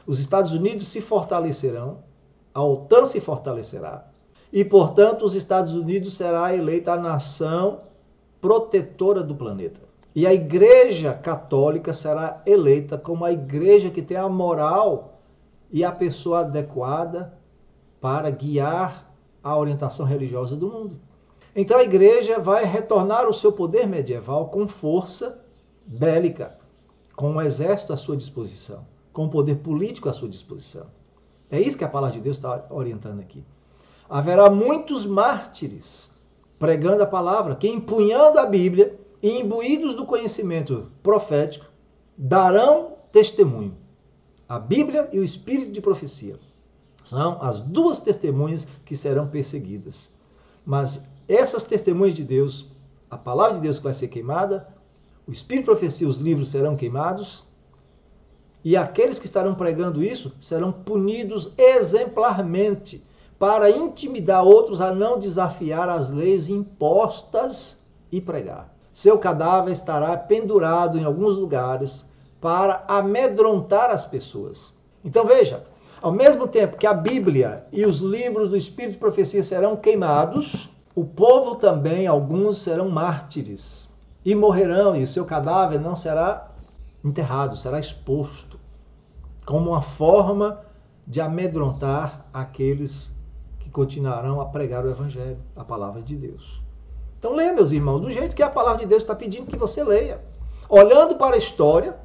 Os Estados Unidos se fortalecerão, a OTAN se fortalecerá, e, portanto, os Estados Unidos será eleita a nação protetora do planeta. E a Igreja Católica será eleita como a igreja que tem a moral e a pessoa adequada para guiar a orientação religiosa do mundo. Então a igreja vai retornar ao seu poder medieval com força bélica, com um exército à sua disposição, com um poder político à sua disposição. É isso que a palavra de Deus está orientando aqui. Haverá muitos mártires pregando a palavra, que empunhando a Bíblia e imbuídos do conhecimento profético, darão testemunho. A Bíblia e o espírito de profecia são as 2 testemunhas que serão perseguidas. Mas essas testemunhas de Deus, a palavra de Deus que vai ser queimada, o espírito de profecia, os livros serão queimados, e aqueles que estarão pregando isso serão punidos exemplarmente para intimidar outros a não desafiar as leis impostas e pregar. Seu cadáver estará pendurado em alguns lugares para amedrontar as pessoas. Então veja, ao mesmo tempo que a Bíblia e os livros do Espírito de Profecia serão queimados, o povo também, alguns serão mártires e morrerão, e o seu cadáver não será enterrado, será exposto, como uma forma de amedrontar aqueles que continuarão a pregar o Evangelho, a palavra de Deus. Então leia, meus irmãos, do jeito que a palavra de Deus está pedindo que você leia. Olhando para a história,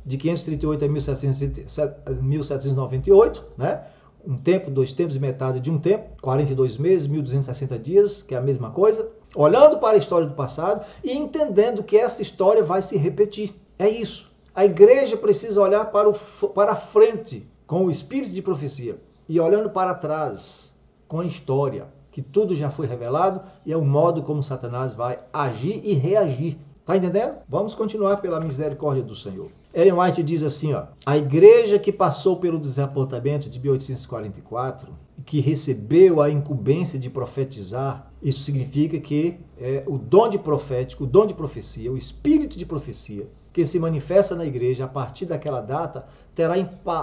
de 538 a 1798, né? Um tempo, 2 tempos e metade de um tempo, 42 meses, 1260 dias, que é a mesma coisa, olhando para a história do passado e entendendo que essa história vai se repetir. É isso. A igreja precisa olhar para a frente com o espírito de profecia e olhando para trás com a história, que tudo já foi revelado e é o modo como Satanás vai agir e reagir. Tá entendendo? Vamos continuar pela misericórdia do Senhor. Ellen White diz assim, ó, a igreja que passou pelo desapontamento de 1844, que recebeu a incumbência de profetizar, isso significa que o dom de profético, o dom de profecia, o espírito de profecia, que se manifesta na igreja a partir daquela data, terá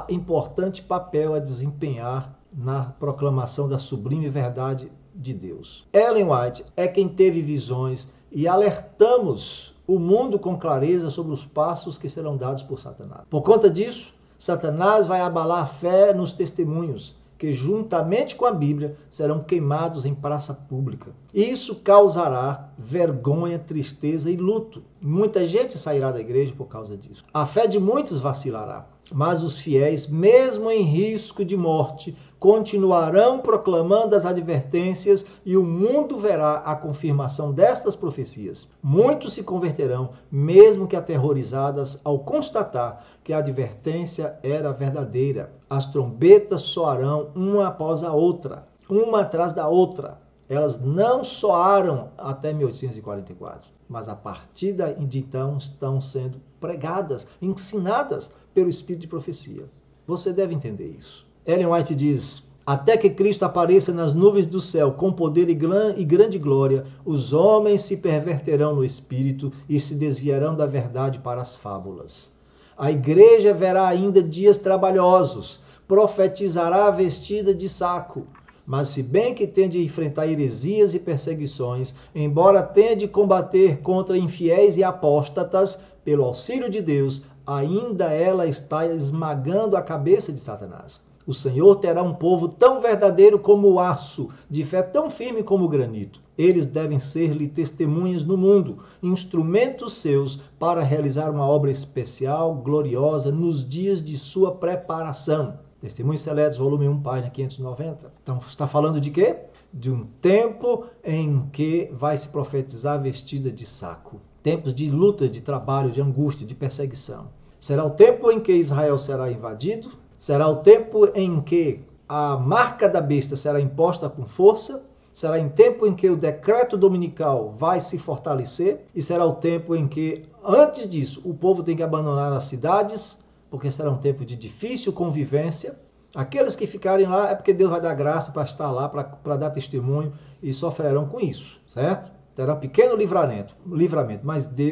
importante papel a desempenhar na proclamação da sublime verdade de Deus. Ellen White é quem teve visões e alertamos o mundo com clareza sobre os passos que serão dados por Satanás. Por conta disso, Satanás vai abalar a fé nos testemunhos, que juntamente com a Bíblia serão queimados em praça pública. Isso causará vergonha, tristeza e luto. Muita gente sairá da igreja por causa disso. A fé de muitos vacilará, mas os fiéis, mesmo em risco de morte, continuarão proclamando as advertências e o mundo verá a confirmação destas profecias. Muitos se converterão, mesmo que aterrorizadas, ao constatar que a advertência era verdadeira. As trombetas soarão uma após a outra, uma atrás da outra. Elas não soaram até 1844, mas a partir de então estão sendo pregadas, ensinadas pelo Espírito de profecia. Você deve entender isso. Ellen White diz, até que Cristo apareça nas nuvens do céu com poder e grande glória, os homens se perverterão no Espírito e se desviarão da verdade para as fábulas. A igreja verá ainda dias trabalhosos, profetizará vestida de saco. Mas se bem que tem de enfrentar heresias e perseguições, embora tenha de combater contra infiéis e apóstatas, pelo auxílio de Deus, ainda ela está esmagando a cabeça de Satanás. O Senhor terá um povo tão verdadeiro como o aço, de fé tão firme como o granito. Eles devem ser-lhe testemunhas no mundo, instrumentos seus para realizar uma obra especial, gloriosa, nos dias de sua preparação. Testemunhos Seletos, volume 1, página 590. Então, está falando de quê? De um tempo em que vai se profetizar vestida de saco. Tempos de luta, de trabalho, de angústia, de perseguição. Será o tempo em que Israel será invadido. Será o tempo em que a marca da besta será imposta com força. Será em tempo em que o decreto dominical vai se fortalecer. E será o tempo em que, antes disso, o povo tem que abandonar as cidades, porque será um tempo de difícil convivência. Aqueles que ficarem lá é porque Deus vai dar graça para estar lá, para dar testemunho, e sofrerão com isso, certo? Terá um pequeno livramento,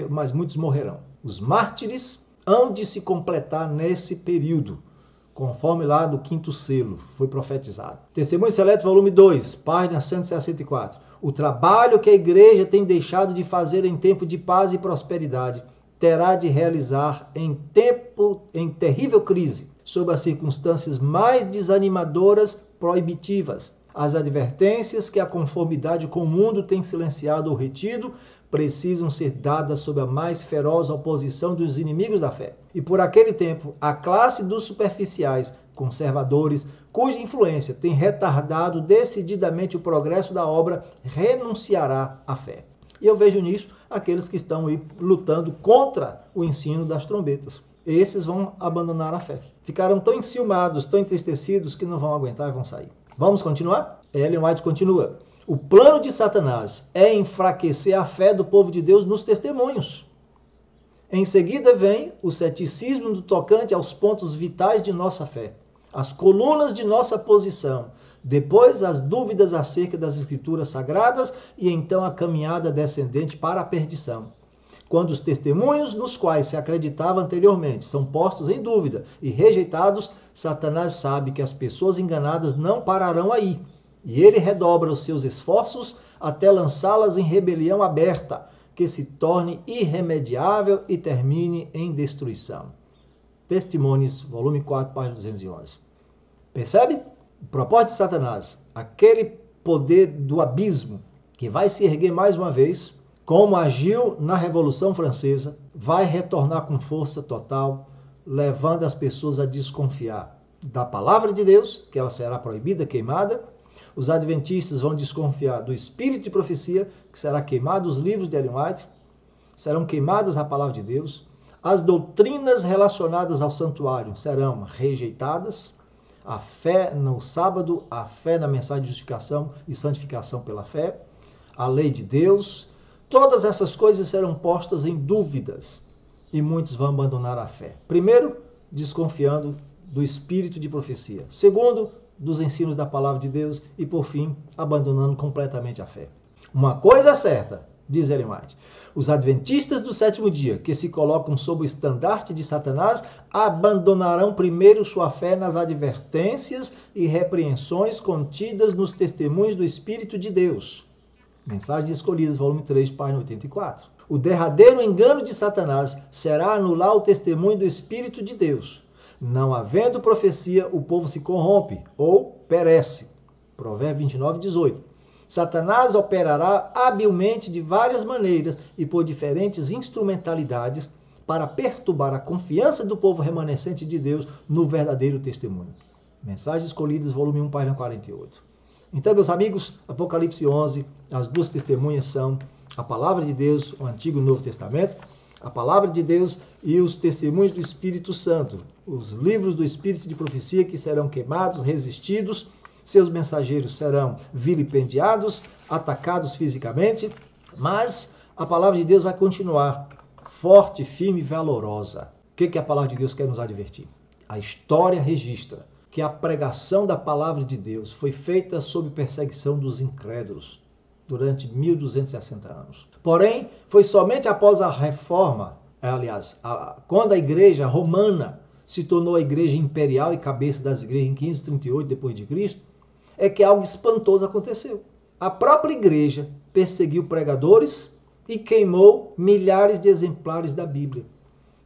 mas muitos morrerão. Os mártires hão de se completar nesse período, conforme lá do 5º selo foi profetizado. Testemunhos Seletos, volume 2, página 164. O trabalho que a igreja tem deixado de fazer em tempo de paz e prosperidade terá de realizar em terrível crise, sob as circunstâncias mais desanimadoras, proibitivas. As advertências que a conformidade com o mundo tem silenciado ou retido precisam ser dadas sob a mais feroz oposição dos inimigos da fé. E por aquele tempo, a classe dos superficiais, conservadores, cuja influência tem retardado decididamente o progresso da obra, renunciará à fé. E eu vejo nisso aqueles que estão aí lutando contra o ensino das trombetas. Esses vão abandonar a fé. Ficaram tão enciumados, tão entristecidos, que não vão aguentar e vão sair. Vamos continuar? Ellen White continua. O plano de Satanás é enfraquecer a fé do povo de Deus nos testemunhos. Em seguida vem o ceticismo do tocante aos pontos vitais de nossa fé, as colunas de nossa posição, depois as dúvidas acerca das escrituras sagradas e então a caminhada descendente para a perdição. Quando os testemunhos nos quais se acreditava anteriormente são postos em dúvida e rejeitados, Satanás sabe que as pessoas enganadas não pararão aí, e ele redobra os seus esforços até lançá-las em rebelião aberta, que se torne irremediável e termine em destruição. Testemunhos, volume 4, página 211. Percebe? O propósito de Satanás, aquele poder do abismo que vai se erguer mais uma vez, como agiu na Revolução Francesa, vai retornar com força total levando as pessoas a desconfiar da palavra de Deus, que ela será proibida, queimada. Os adventistas vão desconfiar do espírito de profecia, que será queimado. Os livros de Ellen White serão queimados a palavra de Deus. As doutrinas relacionadas ao santuário serão rejeitadas. A fé no sábado, a fé na mensagem de justificação e santificação pela fé, a lei de Deus, todas essas coisas serão postas em dúvidas e muitos vão abandonar a fé. Primeiro, desconfiando do espírito de profecia. Segundo, dos ensinos da palavra de Deus e, por fim, abandonando completamente a fé. Uma coisa é certa, diz Ellen White, os adventistas do sétimo dia, que se colocam sob o estandarte de Satanás, abandonarão primeiro sua fé nas advertências e repreensões contidas nos testemunhos do Espírito de Deus. Mensagens Escolhidas, volume 3, página 84. O derradeiro engano de Satanás será anular o testemunho do Espírito de Deus. Não havendo profecia, o povo se corrompe ou perece. Provérbios 29, 18. Satanás operará habilmente de várias maneiras e por diferentes instrumentalidades para perturbar a confiança do povo remanescente de Deus no verdadeiro testemunho. Mensagens Escolhidas, volume 1, página 48. Então, meus amigos, Apocalipse 11, as duas testemunhas são a palavra de Deus, o Antigo e o Novo Testamento, a palavra de Deus e os testemunhos do Espírito Santo, os livros do Espírito de profecia que serão queimados, resistidos. Seus mensageiros serão vilipendiados, atacados fisicamente, mas a palavra de Deus vai continuar forte, firme e valorosa. O que a palavra de Deus quer nos advertir? A história registra que a pregação da palavra de Deus foi feita sob perseguição dos incrédulos durante 1260 anos. Porém, foi somente após a reforma, quando a igreja romana se tornou a igreja imperial e cabeça das igrejas em 538 depois de Cristo, é que algo espantoso aconteceu. A própria igreja perseguiu pregadores e queimou milhares de exemplares da Bíblia.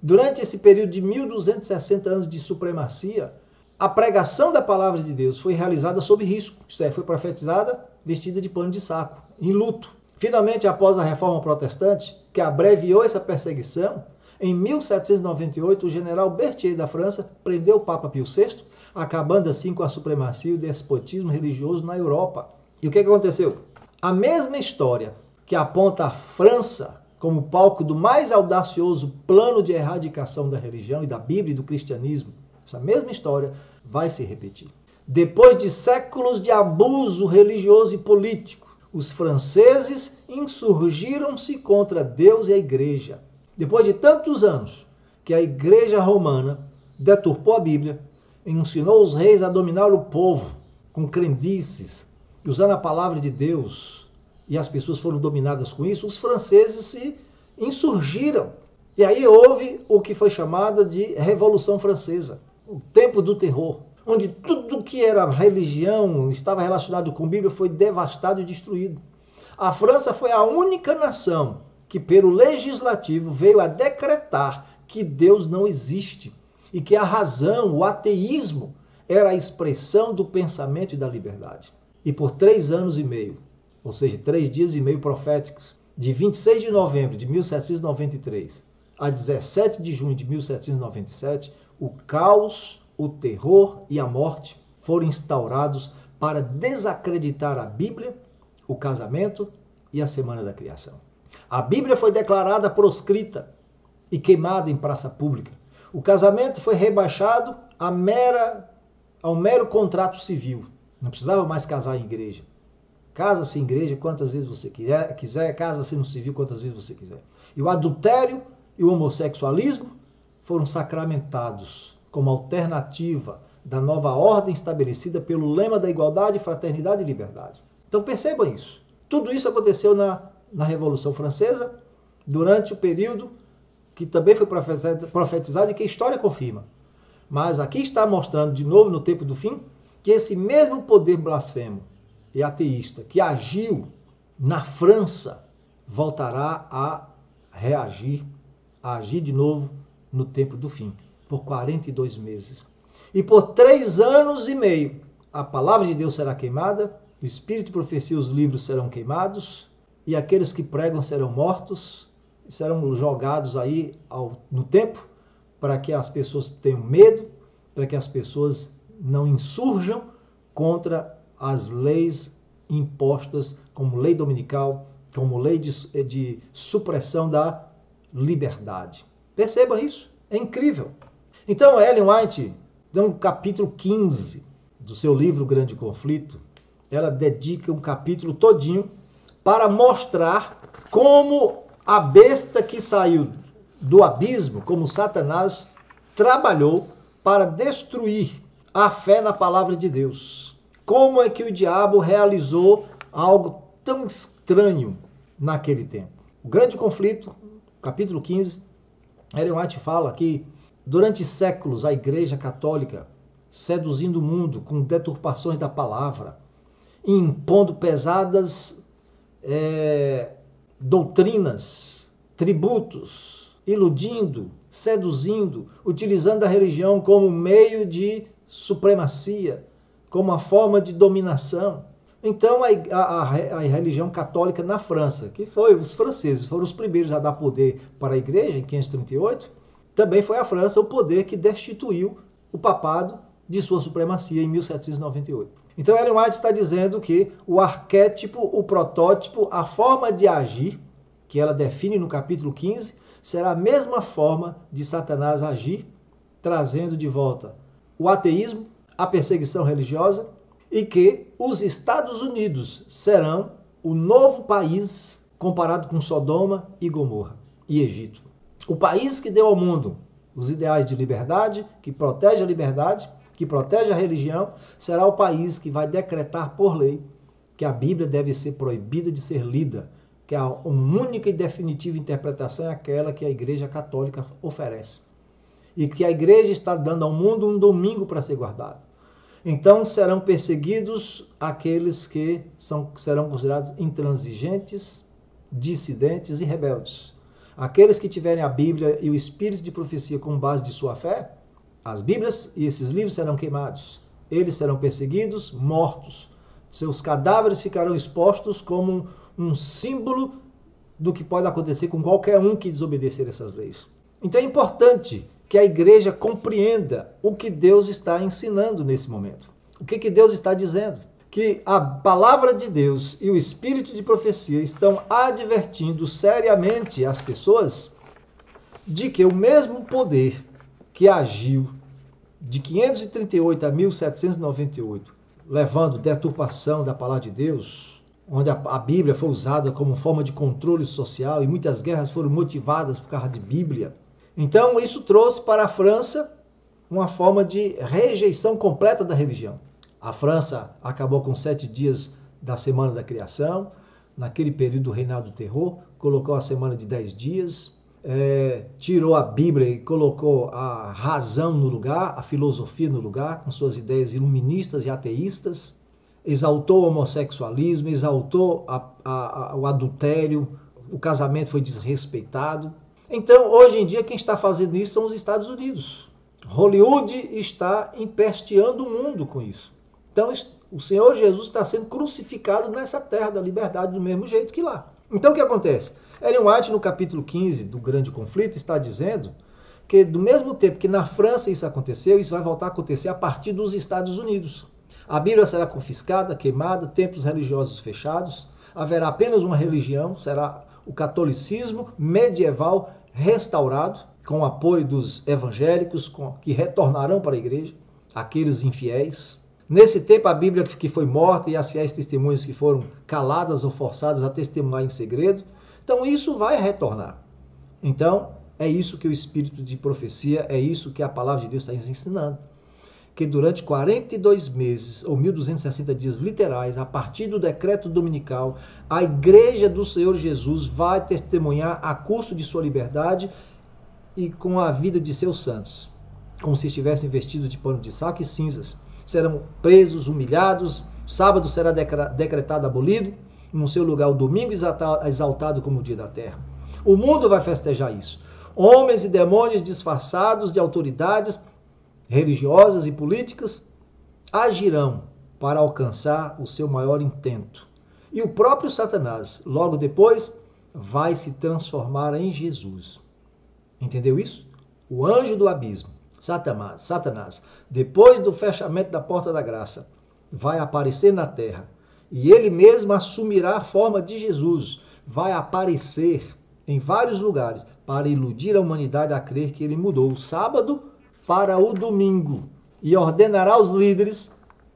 Durante esse período de 1260 anos de supremacia, a pregação da palavra de Deus foi realizada sob risco, isto é, foi profetizada vestida de pano de saco, em luto. Finalmente, após a reforma protestante, que abreviou essa perseguição, em 1798, o general Berthier da França prendeu o Papa Pio VI, acabando assim com a supremacia e o despotismo religioso na Europa. E o que aconteceu? A mesma história que aponta a França como palco do mais audacioso plano de erradicação da religião e da Bíblia e do cristianismo, essa mesma história vai se repetir. Depois de séculos de abuso religioso e político, os franceses insurgiram-se contra Deus e a Igreja. Depois de tantos anos que a Igreja Romana deturpou a Bíblia, ensinou os reis a dominar o povo com crendices, usando a palavra de Deus, e as pessoas foram dominadas com isso, os franceses se insurgiram. E aí houve o que foi chamada de Revolução Francesa, o tempo do terror, onde tudo que era religião, estava relacionado com a Bíblia, foi devastado e destruído. A França foi a única nação que, pelo legislativo, veio a decretar que Deus não existe e que a razão, o ateísmo, era a expressão do pensamento e da liberdade. E por 3 anos e meio, ou seja, 3 dias e meio proféticos, de 26 de novembro de 1793 a 17 de junho de 1797, o caos, o terror e a morte foram instaurados para desacreditar a Bíblia, o casamento e a semana da criação. A Bíblia foi declarada proscrita e queimada em praça pública. O casamento foi rebaixado ao mero contrato civil. Não precisava mais casar em igreja. Casa-se em igreja quantas vezes você quiser, casa-se no civil quantas vezes você quiser. E o adultério e o homossexualismo foram sacramentados como alternativa da nova ordem estabelecida pelo lema da igualdade, fraternidade e liberdade. Então percebam isso. Tudo isso aconteceu na Revolução Francesa, durante o período que também foi profetizado e que a história confirma. Mas aqui está mostrando de novo no tempo do fim que esse mesmo poder blasfemo e ateísta que agiu na França voltará a reagir, a agir de novo no tempo do fim, por 42 meses. E por 3 anos e meio, a palavra de Deus será queimada, o Espírito de profecia e os livros serão queimados, e aqueles que pregam serão mortos, serão jogados aí no tempo para que as pessoas tenham medo, para que as pessoas não insurjam contra as leis impostas como lei dominical, como lei de supressão da liberdade. Perceba isso, é incrível. Então, Ellen White, no capítulo 15 do seu livro Grande Conflito, ela dedica um capítulo todinho para mostrar como a besta que saiu do abismo, como Satanás, trabalhou para destruir a fé na palavra de Deus. Como é que o diabo realizou algo tão estranho naquele tempo? O Grande Conflito, capítulo 15, Ellen White fala que durante séculos a Igreja Católica, seduzindo o mundo com deturpações da palavra, impondo pesadas doutrinas, tributos, iludindo, seduzindo, utilizando a religião como meio de supremacia, como uma forma de dominação. Então a religião católica na França, que foi os franceses, foram os primeiros a dar poder para a igreja em 538, também foi a França o poder que destituiu o papado de sua supremacia em 1798. Então Ellen White está dizendo que o arquétipo, o protótipo, a forma de agir, que ela define no capítulo 15, será a mesma forma de Satanás agir, trazendo de volta o ateísmo, a perseguição religiosa, e que os Estados Unidos serão o novo país comparado com Sodoma e Gomorra e Egito. O país que deu ao mundo os ideais de liberdade, que protege a liberdade, que protege a religião, será o país que vai decretar por lei que a Bíblia deve ser proibida de ser lida, que a única e definitiva interpretação é aquela que a Igreja Católica oferece. E que a Igreja está dando ao mundo um domingo para ser guardado. Então serão perseguidos aqueles que serão considerados intransigentes, dissidentes e rebeldes. Aqueles que tiverem a Bíblia e o Espírito de profecia como base de sua fé, as Bíblias e esses livros serão queimados. Eles serão perseguidos, mortos. Seus cadáveres ficarão expostos como um símbolo do que pode acontecer com qualquer um que desobedecer essas leis. Então é importante que a igreja compreenda o que Deus está ensinando nesse momento. O que Deus está dizendo? Que a palavra de Deus e o espírito de profecia estão advertindo seriamente as pessoas de que o mesmo poder que agiu de 538 a 1798, levando deturpação da palavra de Deus, onde a Bíblia foi usada como forma de controle social e muitas guerras foram motivadas por causa de Bíblia. Então, isso trouxe para a França uma forma de rejeição completa da religião. A França acabou com 7 dias da Semana da Criação, naquele período do reinado do terror, colocou a semana de 10 dias, tirou a Bíblia e colocou a razão no lugar, a filosofia no lugar, com suas ideias iluministas e ateístas, exaltou o homossexualismo, exaltou o adultério, o casamento foi desrespeitado. Então, hoje em dia, quem está fazendo isso são os Estados Unidos. Hollywood está empesteando o mundo com isso. Então, o Senhor Jesus está sendo crucificado nessa terra da liberdade do mesmo jeito que lá. Então, o que acontece? Ellen White, no capítulo 15 do Grande Conflito, está dizendo que, do mesmo tempo que na França isso aconteceu, isso vai voltar a acontecer a partir dos Estados Unidos. A Bíblia será confiscada, queimada, templos religiosos fechados, haverá apenas uma religião, será o catolicismo medieval restaurado, com o apoio dos evangélicos que retornarão para a igreja, aqueles infiéis. Nesse tempo, a Bíblia que foi morta e as fiéis testemunhas que foram caladas ou forçadas a testemunhar em segredo. Então, isso vai retornar. Então, é isso que o Espírito de profecia, é isso que a palavra de Deus está nos ensinando. Que durante 42 meses, ou 1260 dias literais, a partir do decreto dominical, a igreja do Senhor Jesus vai testemunhar a custo de sua liberdade e com a vida de seus santos, como se estivessem vestidos de pano de saco e cinzas. Serão presos, humilhados, sábado será decretado abolido, no seu lugar o domingo exaltado como o dia da terra. O mundo vai festejar isso. Homens e demônios disfarçados de autoridades religiosas e políticas agirão para alcançar o seu maior intento. E o próprio Satanás, logo depois, vai se transformar em Jesus. Entendeu isso? o anjo do abismo, Satanás, depois do fechamento da porta da graça, vai aparecer na terra e ele mesmo assumirá a forma de Jesus, vai aparecer em vários lugares para iludir a humanidade a crer que ele mudou o sábado para o domingo e ordenará aos líderes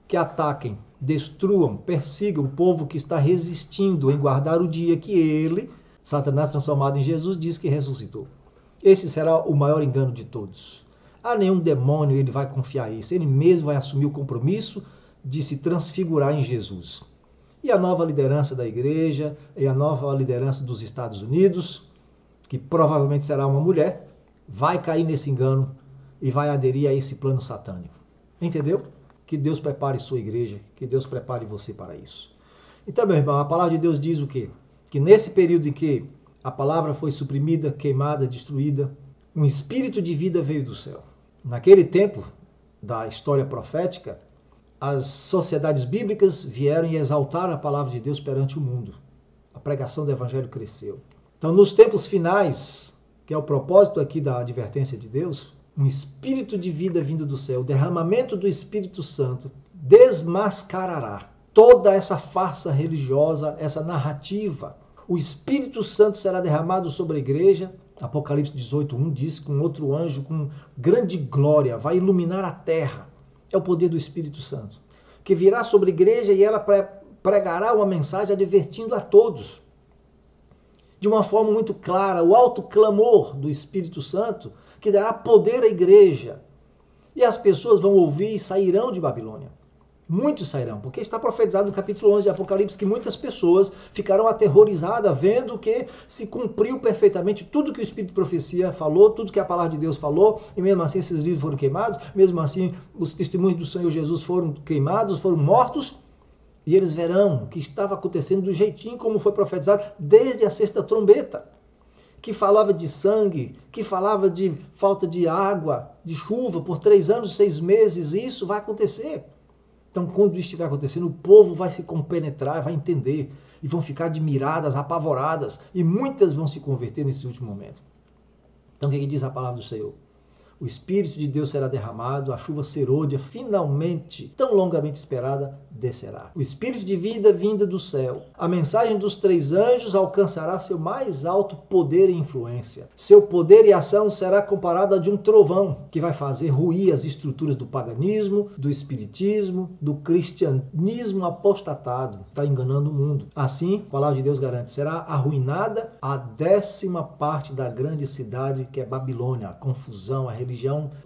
que ataquem, destruam, persigam o povo que está resistindo em guardar o dia que ele, Satanás transformado em Jesus, diz que ressuscitou. Esse será o maior engano de todos. A nenhum demônio ele vai confiar isso. Ele mesmo vai assumir o compromisso de se transfigurar em Jesus. E a nova liderança da igreja, e a nova liderança dos Estados Unidos, que provavelmente será uma mulher, vai cair nesse engano e vai aderir a esse plano satânico. Entendeu? Que Deus prepare sua igreja, que Deus prepare você para isso. Então, meu irmão, a palavra de Deus diz o quê? Que nesse período em que a palavra foi suprimida, queimada, destruída, um espírito de vida veio do céu. Naquele tempo da história profética, as sociedades bíblicas vieram e exaltaram a palavra de Deus perante o mundo. A pregação do evangelho cresceu. Então, nos tempos finais, que é o propósito aqui da advertência de Deus, um espírito de vida vindo do céu, o derramamento do Espírito Santo, desmascarará toda essa farsa religiosa, essa narrativa. O Espírito Santo será derramado sobre a igreja. Apocalipse 18:1 diz que um outro anjo com grande glória vai iluminar a terra. É o poder do Espírito Santo, que virá sobre a igreja e ela pregará uma mensagem advertindo a todos. De uma forma muito clara, o alto clamor do Espírito Santo, que dará poder à igreja. E as pessoas vão ouvir e sairão de Babilônia. Muitos sairão, porque está profetizado no capítulo 11 de Apocalipse que muitas pessoas ficarão aterrorizadas vendo que se cumpriu perfeitamente tudo que o Espírito de Profecia falou, tudo que a palavra de Deus falou, e mesmo assim esses livros foram queimados, mesmo assim os testemunhos do Senhor Jesus foram queimados, foram mortos, e eles verão o que estava acontecendo do jeitinho como foi profetizado desde a sexta trombeta, que falava de sangue, que falava de falta de água, de chuva por 3 anos, 6 meses, e isso vai acontecer. Então, quando isso estiver acontecendo, o povo vai se compenetrar, vai entender, e vão ficar admiradas, apavoradas, e muitas vão se converter nesse último momento. Então, o que diz a palavra do Senhor? O Espírito de Deus será derramado, a chuva serôdia, finalmente, tão longamente esperada, descerá. O Espírito de vida vinda do céu. A mensagem dos 3 anjos alcançará seu mais alto poder e influência. Seu poder e ação será comparada a de um trovão, que vai fazer ruir as estruturas do paganismo, do espiritismo, do cristianismo apostatado. Está enganando o mundo. Assim, a palavra de Deus garante, será arruinada a 10ª parte da grande cidade que é Babilônia, a confusão, a religião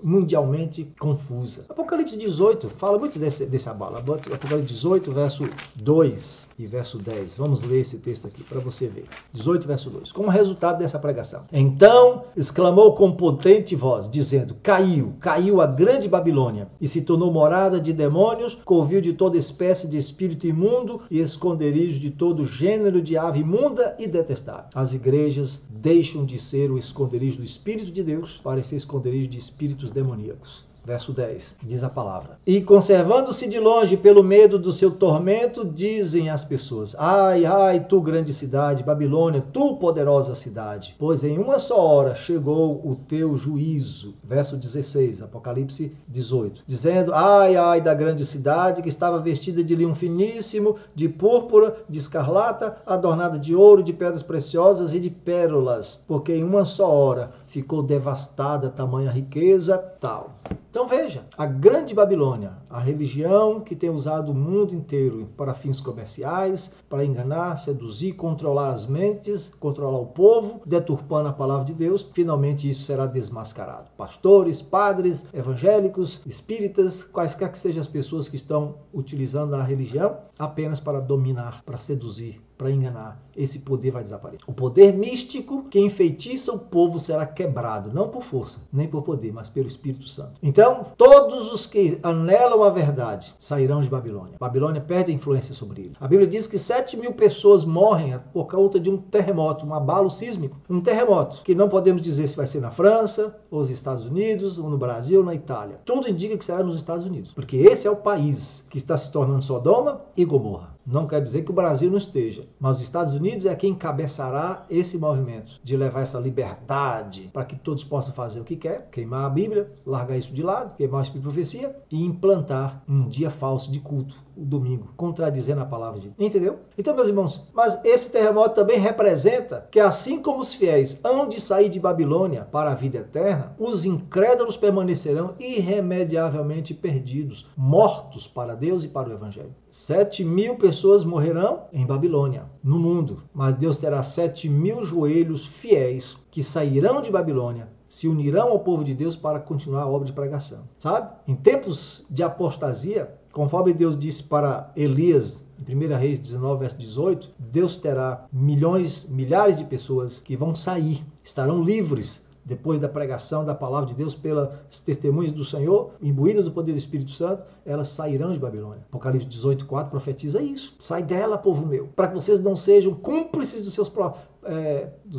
mundialmente confusa. Apocalipse 18 fala muito desse abalo. Apocalipse 18, verso 2 e verso 10. Vamos ler esse texto aqui para você ver. 18, verso 2. Como resultado dessa pregação. Então exclamou com potente voz, dizendo, caiu a grande Babilônia e se tornou morada de demônios, covil de toda espécie de espírito imundo e esconderijo de todo gênero de ave imunda e detestável. As igrejas deixam de ser o esconderijo do Espírito de Deus para ser esconderijo de espíritos demoníacos. Verso 10, diz a palavra. E conservando-se de longe pelo medo do seu tormento, dizem as pessoas, ai, ai, tu grande cidade, Babilônia, tu poderosa cidade, pois em uma só hora chegou o teu juízo. Verso 16, Apocalipse 18, dizendo, ai, ai da grande cidade que estava vestida de linho finíssimo, de púrpura, de escarlata, adornada de ouro, de pedras preciosas e de pérolas, porque em uma só hora ficou devastada tamanha riqueza, tal. Então veja, a grande Babilônia, a religião que tem usado o mundo inteiro para fins comerciais, para enganar, seduzir, controlar as mentes, controlar o povo, deturpando a palavra de Deus, finalmente isso será desmascarado. Pastores, padres, evangélicos, espíritas, quaisquer que sejam as pessoas que estão utilizando a religião apenas para dominar, para seduzir, para enganar, esse poder vai desaparecer. O poder místico que enfeitiça o povo será quebrado, não por força, nem por poder, mas pelo Espírito Santo. Então, todos os que anelam a verdade sairão de Babilônia. Babilônia perde a influência sobre ele. A Bíblia diz que 7.000 pessoas morrem por conta de um terremoto, um abalo sísmico. Um terremoto, que não podemos dizer se vai ser na França, ou nos Estados Unidos, ou no Brasil, ou na Itália. Tudo indica que será nos Estados Unidos, porque esse é o país que está se tornando Sodoma e Gomorra. Não quer dizer que o Brasil não esteja, mas os Estados Unidos é quem encabeçará esse movimento de levar essa liberdade para que todos possam fazer o que quer, queimar a Bíblia, largar isso de lado, queimar o Espírito de Profecia e implantar um dia falso de culto, o domingo, contradizendo a palavra de Deus. Entendeu? Então, meus irmãos, mas esse terremoto também representa que assim como os fiéis hão de sair de Babilônia para a vida eterna, os incrédulos permanecerão irremediavelmente perdidos, mortos para Deus e para o Evangelho. 7.000 pessoas morrerão em Babilônia, no mundo, mas Deus terá 7.000 joelhos fiéis que sairão de Babilônia, se unirão ao povo de Deus para continuar a obra de pregação. Sabe? Em tempos de apostasia, conforme Deus disse para Elias, em 1 Reis 19, verso 18, Deus terá milhares de pessoas que vão sair, estarão livres depois da pregação da palavra de Deus pelas testemunhas do Senhor, imbuídas do poder do Espírito Santo, elas sairão de Babilônia. Apocalipse 18:4 profetiza isso. Sai dela, povo meu, para que vocês não sejam cúmplices dos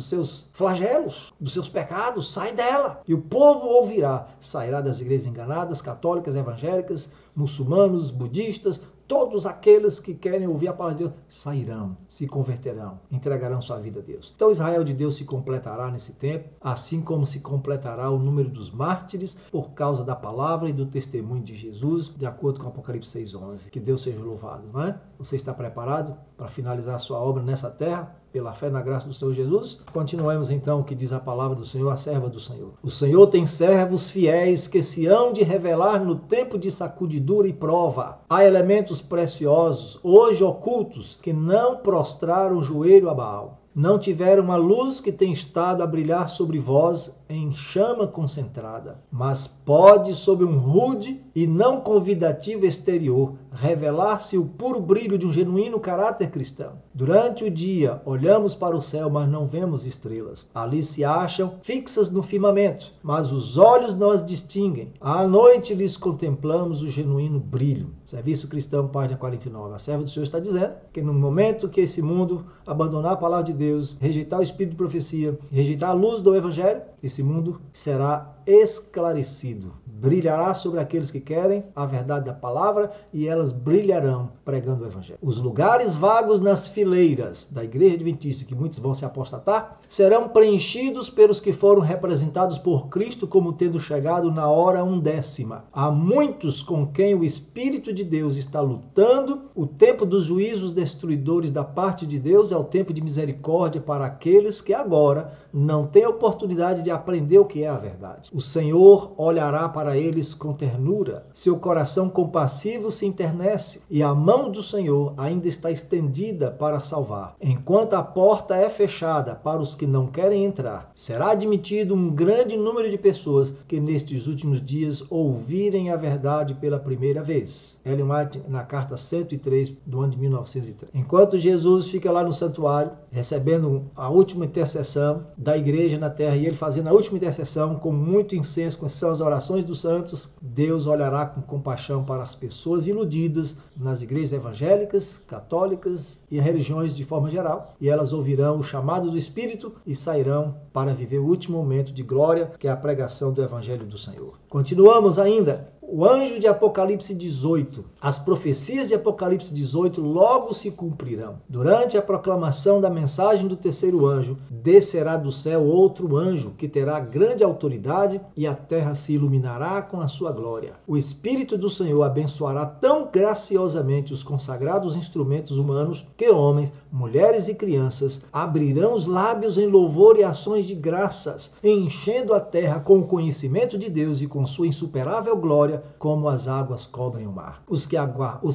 seus flagelos, dos seus pecados, sai dela. E o povo ouvirá, sairá das igrejas enganadas, católicas, evangélicas, muçulmanos, budistas, todos aqueles que querem ouvir a palavra de Deus sairão, se converterão, entregarão sua vida a Deus. Então Israel de Deus se completará nesse tempo, assim como se completará o número dos mártires por causa da palavra e do testemunho de Jesus, de acordo com Apocalipse 6:11. Que Deus seja louvado, não é? Você está preparado para finalizar a sua obra nessa terra? Pela fé na graça do Senhor Jesus? Continuemos então o que diz a palavra do Senhor, a serva do Senhor. O Senhor tem servos fiéis que se hão de revelar no tempo de sacudidura e prova. Há elementos preciosos, hoje ocultos, que não prostraram o joelho a Baal. Não tiveram a luz que tem estado a brilhar sobre vós em chama concentrada, mas pode, sob um rude e não convidativo exterior, revelar-se o puro brilho de um genuíno caráter cristão. Durante o dia, olhamos para o céu, mas não vemos estrelas. Ali se acham fixas no firmamento, mas os olhos não as distinguem. À noite lhes contemplamos o genuíno brilho. Serviço Cristão, página 49. A serva do Senhor está dizendo que no momento que esse mundo abandonar a palavra de Deus, rejeitar o Espírito de profecia, rejeitar a luz do Evangelho, esse mundo será esclarecido. Brilhará sobre aqueles que querem a verdade da palavra e elas brilharão pregando o Evangelho. Os lugares vagos nas fileiras da igreja adventista, que muitos vão se apostatar, serão preenchidos pelos que foram representados por Cristo como tendo chegado na hora 1/10. Há muitos com quem o Espírito de Deus está lutando. O tempo dos juízos destruidores da parte de Deus é o tempo de misericórdia para aqueles que agora não têm oportunidade de aprender o que é a verdade. O Senhor olhará para eles com ternura, seu coração compassivo se enternece e a mão do Senhor ainda está estendida para salvar. Enquanto a porta é fechada para os que não querem entrar, será admitido um grande número de pessoas que nestes últimos dias ouvirem a verdade pela primeira vez. Ellen White, na carta 103 do ano de 1903. Enquanto Jesus fica lá no santuário, recebendo a última intercessão da igreja na terra, e ele fazendo a última intercessão com muito incenso, com são as orações dos santos, Deus olhará com compaixão para as pessoas iludidas nas igrejas evangélicas, católicas e religiões de forma geral, e elas ouvirão o chamado do Espírito e sairão para viver o último momento de glória, que é a pregação do Evangelho do Senhor. Continuamos ainda. O anjo de Apocalipse 18. As profecias de Apocalipse 18 logo se cumprirão. Durante a proclamação da mensagem do terceiro anjo, descerá do céu outro anjo que terá grande autoridade e a terra se iluminará com a sua glória. O Espírito do Senhor abençoará tão graciosamente os consagrados instrumentos humanos que homens, mulheres e crianças abrirão os lábios em louvor e ações de graças, enchendo a terra com o conhecimento de Deus e com sua insuperável glória, como as águas cobrem o mar. Os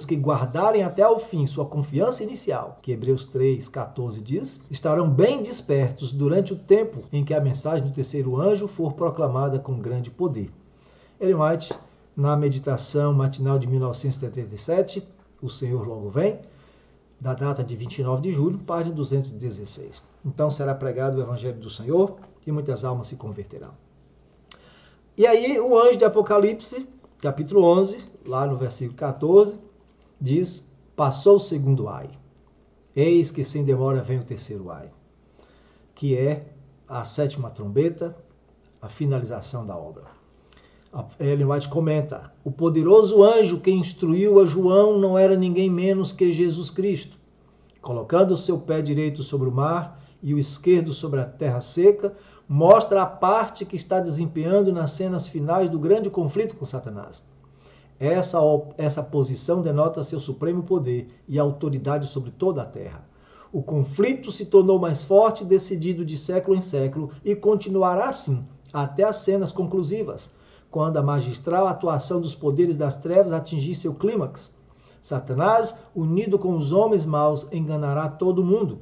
que guardarem até ao fim sua confiança inicial, que Hebreus 3:14 diz, estarão bem despertos durante o tempo em que a mensagem do terceiro anjo for proclamada com grande poder. Ellen White, na meditação matinal de 1977, O Senhor Logo Vem, da data de 29 de julho, página 216. Então será pregado o Evangelho do Senhor e muitas almas se converterão. E aí o anjo de Apocalipse, capítulo 11, lá no versículo 14, diz: passou o segundo ai. Eis que sem demora vem o terceiro ai, que é a sétima trombeta, a finalização da obra. A Ellen White comenta: o poderoso anjo que instruiu a João não era ninguém menos que Jesus Cristo. Colocando o seu pé direito sobre o mar e o esquerdo sobre a terra seca, mostra a parte que está desempenhando nas cenas finais do grande conflito com Satanás. Essa posição denota seu supremo poder e autoridade sobre toda a terra. O conflito se tornou mais forte e decidido de século em século e continuará assim até as cenas conclusivas, quando a magistral atuação dos poderes das trevas atingir seu clímax. Satanás, unido com os homens maus, enganará todo mundo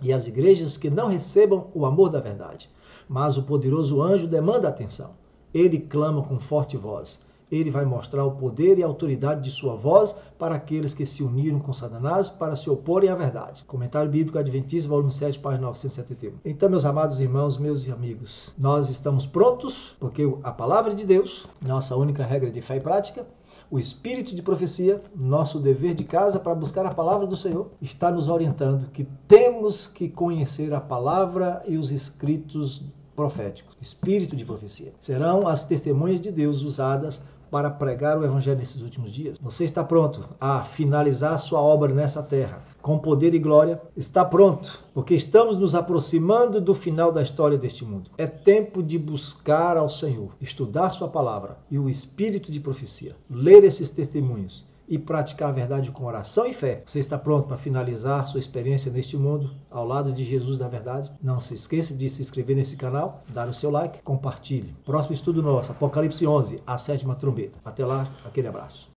e as igrejas que não recebam o amor da verdade. Mas o poderoso anjo demanda atenção. Ele clama com forte voz. Ele vai mostrar o poder e a autoridade de sua voz para aqueles que se uniram com Satanás para se oporem à verdade. Comentário Bíblico Adventista, volume 7, página 971. Então, meus amados irmãos, meus amigos, nós estamos prontos, porque a palavra de Deus, nossa única regra de fé e prática, o espírito de profecia, nosso dever de casa para buscar a palavra do Senhor, está nos orientando que temos que conhecer a palavra e os escritos proféticos. Espírito de profecia. Serão as testemunhas de Deus usadas para pregar o evangelho nesses últimos dias. Você está pronto a finalizar sua obra nessa terra com poder e glória? Está pronto, porque estamos nos aproximando do final da história deste mundo. É tempo de buscar ao Senhor, estudar sua palavra e o espírito de profecia, ler esses testemunhos e praticar a verdade com oração e fé. Você está pronto para finalizar sua experiência neste mundo ao lado de Jesus da verdade? Não se esqueça de se inscrever nesse canal, dar o seu like, compartilhe. Próximo estudo nosso, Apocalipse 11, a sétima trombeta. Até lá, aquele abraço.